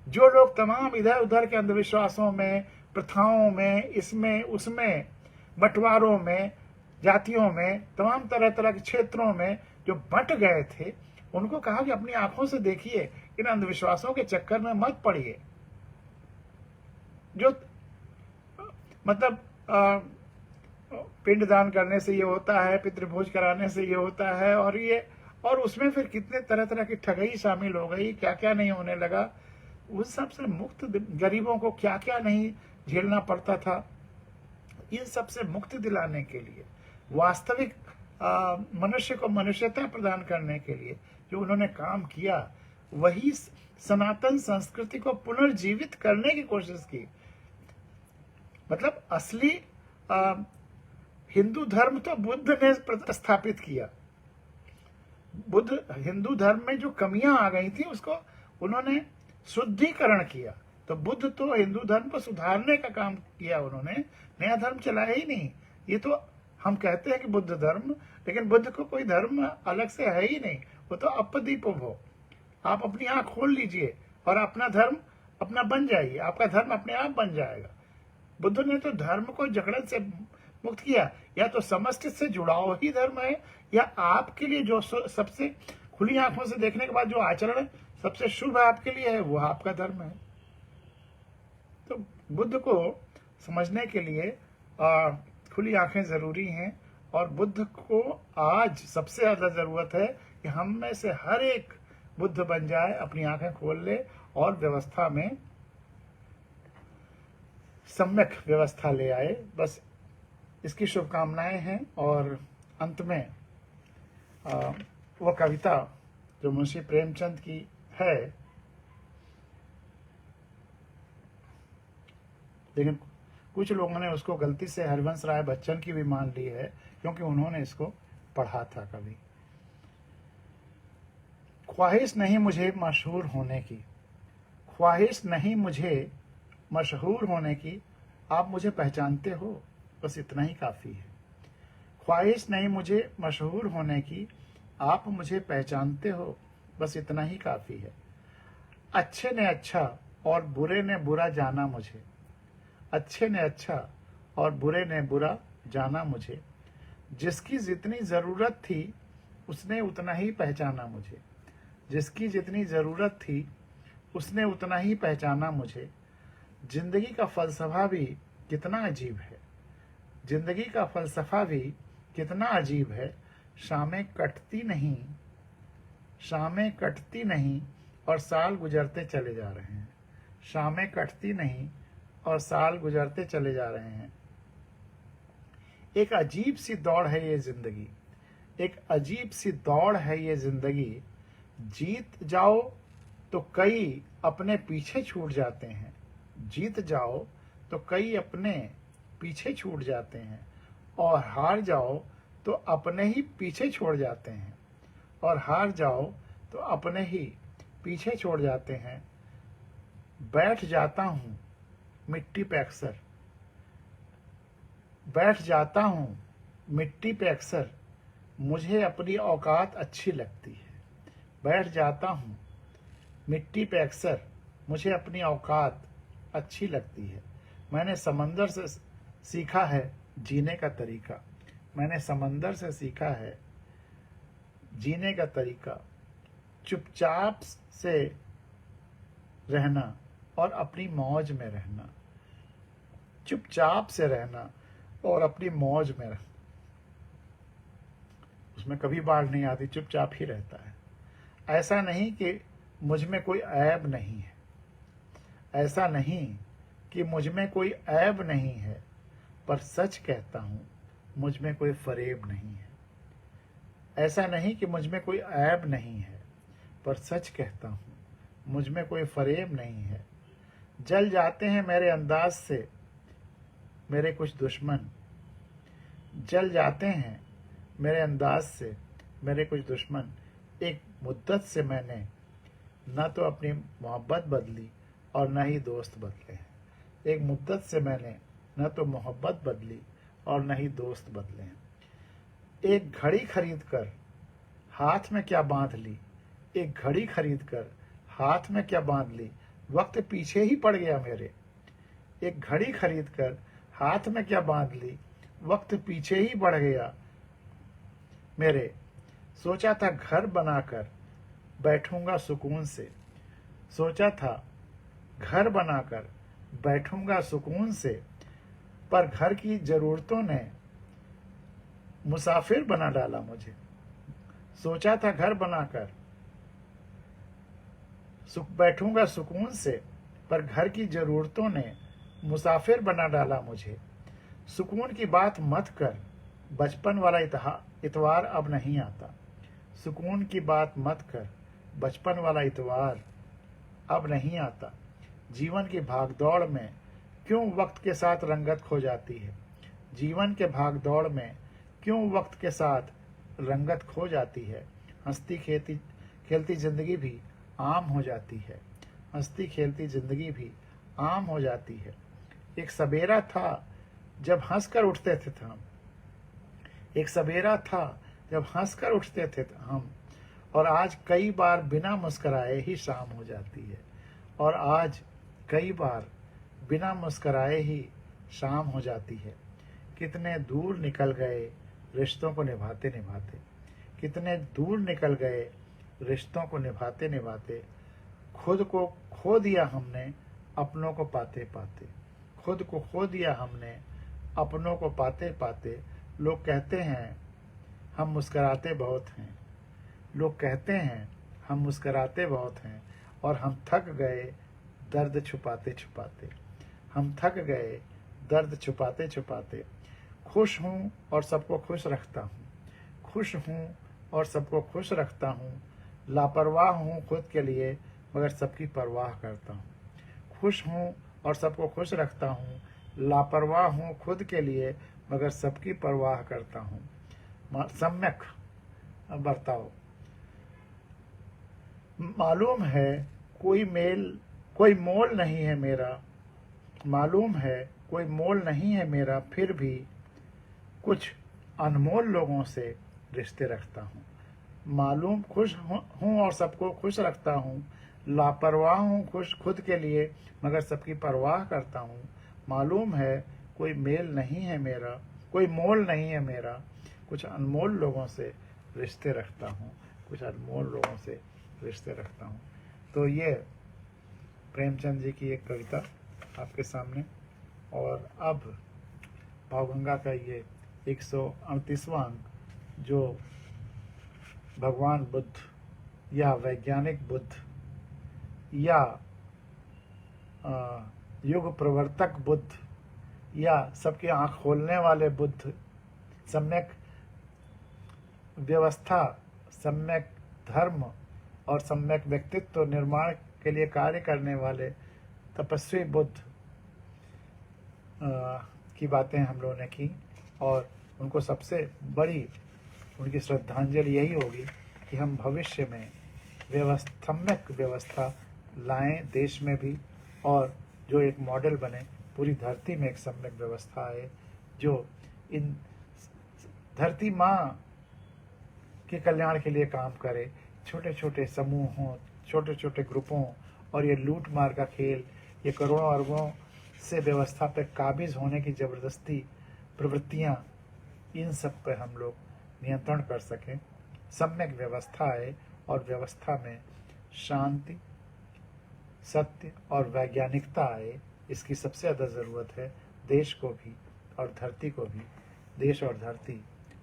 जो लोग तमाम इधर उधर के अंधविश्वासों में, प्रथाओं में, इसमें उसमें, बंटवारों में, जातियों में, तमाम तरह तरह के क्षेत्रों में जो बंट गए थे, उनको कहा कि अपनी आंखों से देखिए, इन अंधविश्वासों के चक्कर में मत पड़िए। जो मतलब पिंडदान करने से ये होता है, पितृभोज कराने से ये होता है, और उसमें फिर कितने तरह तरह की ठगई शामिल हो गई, क्या क्या नहीं होने लगा। उस सब से मुक्त, गरीबों को क्या क्या नहीं झेलना पड़ता था। इन सब से मुक्ति दिलाने के लिए, वास्तविक मनुष्य को मनुष्यता प्रदान करने के लिए जो उन्होंने काम किया, वही सनातन संस्कृति को पुनर्जीवित करने की कोशिश की। मतलब असली हिंदू धर्म तो बुद्ध ने स्थापित किया। बुद्ध हिंदू धर्म में जो कमियां आ गई थी उसको उन्होंने शुद्धिकरण किया। तो बुद्ध तो हिंदू धर्म को सुधारने का काम किया, उन्होंने नया धर्म चलाया ही नहीं। ये तो हम कहते हैं कि बुद्ध धर्म, लेकिन बुद्ध को कोई धर्म अलग से है ही नहीं, वो तो अपदीपोभव। आप अपनी आंख खोल लीजिए और अपना धर्म अपना बन जाइए, आपका धर्म अपने आप बन जाएगा। बुद्ध ने तो धर्म को जकड़न से मुक्त किया। या तो समष्टि से जुड़ाव ही धर्म है, या आपके लिए जो सबसे खुली आंखों से देखने के बाद जो आचरण सबसे शुभ आपके लिए है वो आपका धर्म है। तो बुद्ध को समझने के लिए खुली आंखें जरूरी हैं, और बुद्ध को आज सबसे ज्यादा जरूरत है कि हम में से हर एक बुद्ध बन जाए, अपनी आंखें खोल ले और व्यवस्था में सम्यक व्यवस्था ले आए। बस इसकी शुभकामनाएं हैं। और अंत में वो कविता जो मुंशी प्रेमचंद की है, लेकिन कुछ लोगों ने उसको गलती से हरिवंश राय बच्चन की भी मान ली है, क्योंकि उन्होंने इसको पढ़ा था कभी। ख्वाहिश नहीं मुझे मशहूर होने की, ख्वाहिश नहीं मुझे मशहूर होने की, आप मुझे पहचानते हो, बस इतना ही काफी है। ख्वाहिश नहीं मुझे मशहूर होने की, आप मुझे पहचानते हो, बस इतना ही काफी है। अच्छे ने अच्छा और बुरे ने बुरा जाना मुझे, अच्छे ने अच्छा और बुरे ने बुरा जाना मुझे। जिसकी जितनी जरूरत थी उसने उतना ही पहचाना मुझे, जिसकी जितनी जरूरत थी उसने उतना ही पहचाना मुझे। जिंदगी का फलसफा भी कितना अजीब है, जिंदगी का फलसफा भी कितना अजीब है। शामें कटती नहीं, शामें कटती नहीं और साल गुजरते चले जा रहे हैं, शामें कटती नहीं और साल गुजरते चले जा रहे हैं। एक अजीब सी दौड़ है ये जिंदगी, एक अजीब सी दौड़ है ये जिंदगी। जीत जाओ तो कई अपने पीछे छूट जाते हैं, जीत जाओ तो कई अपने पीछे छूट जाते हैं, और हार जाओ तो अपने ही पीछे छोड़ जाते हैं, और हार जाओ तो अपने ही पीछे छोड़ जाते हैं। बैठ जाता हूँ मिट्टी पे अक्सर, बैठ जाता हूँ मिट्टी पे अक्सर, मुझे अपनी औकात अच्छी लगती है। बैठ जाता हूँ मिट्टी पे अक्सर, मुझे अपनी औकात अच्छी लगती है। मैंने समंदर से सीखा है जीने का तरीका, मैंने समंदर से सीखा है जीने का तरीका। चुपचाप से रहना और अपनी मौज में रहना, चुपचाप से रहना और अपनी मौज में रहना। उसमें कभी बाढ़ नहीं आती, चुपचाप ही रहता है। ऐसा नहीं कि मुझ में कोई ऐब नहीं है, ऐसा नहीं कि मुझ में कोई ऐब नहीं है, पर सच कहता हूं मुझ में कोई फरेब नहीं है। ऐसा नहीं कि मुझ में कोई ऐब नहीं है, पर सच कहता हूं मुझ में कोई फरेब नहीं है। जल जाते हैं मेरे अंदाज से मेरे कुछ दुश्मन, जल जाते हैं मेरे अंदाज से मेरे कुछ दुश्मन। एक मुद्दत से मैंने न तो अपनी मोहब्बत बदली और न ही दोस्त बदले हैं। एक मुद्दत से मैंने न तो मोहब्बत बदली और न ही दोस्त बदले हैं। एक घड़ी खरीद कर हाथ में क्या बांध ली, एक घड़ी खरीद कर हाथ में क्या बांध ली, वक्त पीछे ही पड़ गया मेरे। एक घड़ी खरीद कर हाथ में क्या बांध ली, वक्त पीछे ही बढ़ गया मेरे। सोचा था घर बनाकर बैठूंगा सुकून से, सोचा था घर बनाकर बैठूंगा सुकून से, पर घर की जरूरतों ने मुसाफिर बना डाला मुझे। सोचा था घर बनाकर बैठूंगा सुकून से, पर घर की जरूरतों ने मुसाफिर बना डाला मुझे। सुकून की बात मत कर, बचपन वाला इतवार अब नहीं आता। सुकून की बात मत कर, बचपन वाला इतवार अब नहीं आता। जीवन की भागदौड़ में क्यों वक्त के साथ रंगत खो जाती है, जीवन के भागदौड़ में क्यों वक्त के साथ रंगत खो जाती है। हंसती खेलती जिंदगी भी आम हो जाती है, हंसती खेलती जिंदगी भी आम हो जाती है। एक सवेरा था जब हंसकर उठते थे हम, एक सवेरा था जब हंसकर उठते थे हम, और आज कई बार बिना मुस्कराए ही शाम हो जाती है। और आज कई बार बिना मुस्कराए ही शाम हो जाती है। कितने दूर निकल गए रिश्तों को निभाते निभाते, कितने दूर निकल गए रिश्तों को निभाते निभाते। खुद को खो दिया हमने अपनों को पाते पाते, खुद को खो दिया हमने अपनों को पाते पाते। लोग कहते हैं हम मुस्कराते बहुत हैं, लोग कहते हैं हम मुस्कराते बहुत हैं, और हम थक गए दर्द छुपाते छुपाते, हम थक गए दर्द छुपाते छुपाते। खुश हूँ और सबको खुश रखता हूँ, खुश हूँ और सबको खुश रखता हूँ। लापरवाह हूँ खुद के लिए मगर सबकी परवाह करता हूँ, खुश हूँ और सबको खुश रखता हूँ। लापरवाह हूँ खुद के लिए मगर सबकी परवाह करता हूँ। सम्यक बर्ताव। मालूम है कोई मोल नहीं है मेरा, मालूम है कोई मोल नहीं है मेरा, फिर भी कुछ अनमोल लोगों से रिश्ते रखता हूँ। मालूम खुश हूँ और सबको खुश रखता हूँ। लापरवाह हूँ खुद के लिए मगर सबकी परवाह करता हूँ। मालूम है कोई मेल नहीं है मेरा, कोई मोल नहीं है मेरा, कुछ अनमोल लोगों से रिश्ते रखता हूँ, कुछ अनमोल लोगों से रिश्ते रखता हूँ। तो ये प्रेमचंद जी की एक कविता आपके सामने। और अब भावगंगा का ये 138वां अंक, जो भगवान बुद्ध या वैज्ञानिक बुद्ध या युग प्रवर्तक बुद्ध या सबकी आँख खोलने वाले बुद्ध, सम्यक व्यवस्था, सम्यक धर्म और सम्यक व्यक्तित्व निर्माण के लिए कार्य करने वाले तपस्वी बुद्ध की बातें हम लोगों ने की। और उनको सबसे बड़ी उनकी श्रद्धांजलि यही होगी कि हम भविष्य में सम्यक व्यवस्था लाएं देश में भी, और जो एक मॉडल बने पूरी धरती में, एक सम्यक व्यवस्था आए जो इन धरती माँ के कल्याण के लिए काम करे। छोटे छोटे समूहों, छोटे छोटे ग्रुपों और ये लूट मार का खेल, ये करोड़ों अरबों से व्यवस्था पे काबिज होने की ज़बरदस्ती प्रवृत्तियाँ, इन सब पे हम लोग नियंत्रण कर सकें। सम्यक व्यवस्था आए और व्यवस्था में शांति, सत्य और वैज्ञानिकता आए। इसकी सबसे ज़्यादा ज़रूरत है देश को भी और धरती को भी। देश और धरती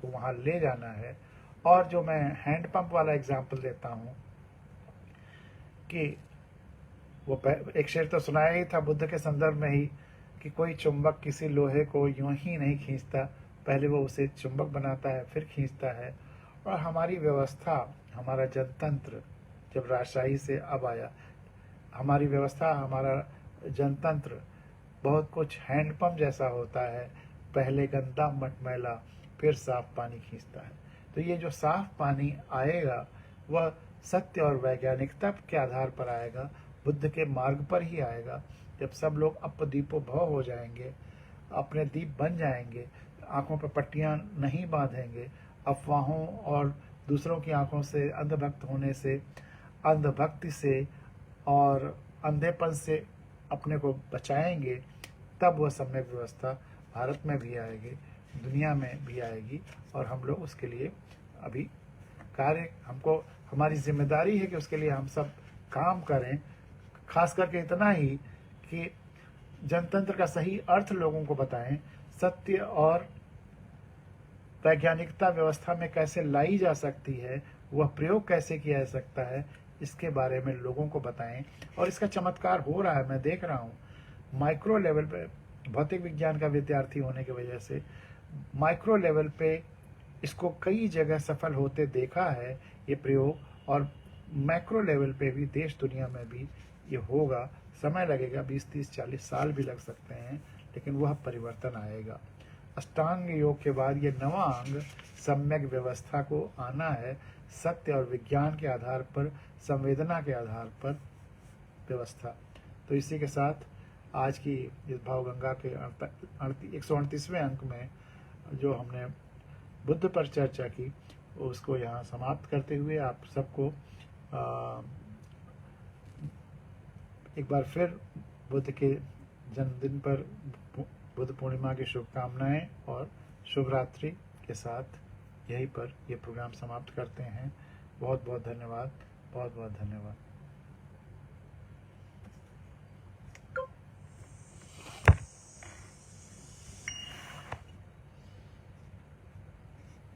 को वहाँ ले जाना है। और जो मैं हैंडपंप वाला एग्जाम्पल देता हूँ कि वो एक शेर तो सुनाया ही था बुद्ध के संदर्भ में ही कि कोई चुंबक किसी लोहे को यूं ही नहीं खींचता, पहले वो उसे चुंबक बनाता है फिर खींचता है। और हमारी व्यवस्था, हमारा जनतंत्र जब राजशाही से अब आया, हमारी व्यवस्था, हमारा जनतंत्र बहुत कुछ हैंडपंप जैसा होता है। पहले गंदा मटमैला फिर साफ पानी खींचता है। तो ये जो साफ पानी आएगा वह सत्य और वैज्ञानिकता के आधार पर आएगा, बुद्ध के मार्ग पर ही आएगा। जब सब लोग अपदीपो भव हो जाएंगे, अपने दीप बन जाएंगे, आंखों पर पट्टियां नहीं बांधेंगे, अफवाहों और दूसरों की आंखों से, अंधभक्त होने से, अंधभक्ति से और अंधेपन से अपने को बचाएंगे, तब वह सम्यक व्यवस्था भारत में भी आएगी, दुनिया में भी आएगी। और हम लोग उसके लिए अभी कार्य, हमको हमारी जिम्मेदारी है कि उसके लिए हम सब काम करें। खास करके इतना ही कि जनतंत्र का सही अर्थ लोगों को बताएं, सत्य और वैज्ञानिकता व्यवस्था में कैसे लाई जा सकती है, वह प्रयोग कैसे किया जा सकता है, इसके बारे में लोगों को बताएं। और इसका चमत्कार हो रहा है, मैं देख रहा हूँ माइक्रो लेवल पे। भौतिक विज्ञान का विद्यार्थी होने की वजह से माइक्रो लेवल पे इसको कई जगह सफल होते देखा है ये प्रयोग, और मैक्रो लेवल पे भी देश दुनिया में भी ये होगा। समय लगेगा, 20, 30, 40 साल भी लग सकते हैं, लेकिन वह परिवर्तन आएगा। अष्टांग योग के बाद ये नवा अंग सम्यक व्यवस्था को आना है, सत्य और विज्ञान के आधार पर, संवेदना के आधार पर व्यवस्था। तो इसी के साथ आज की इस भावगंगा के 138वें अंक में जो हमने बुद्ध पर चर्चा की, उसको यहाँ समाप्त करते हुए आप सबको एक बार फिर बुद्ध के जन्मदिन पर बुद्ध पूर्णिमा की शुभकामनाएं और शुभ रात्रि के साथ यहीं पर ये प्रोग्राम समाप्त करते हैं। बहुत बहुत धन्यवाद, बहुत बहुत धन्यवाद।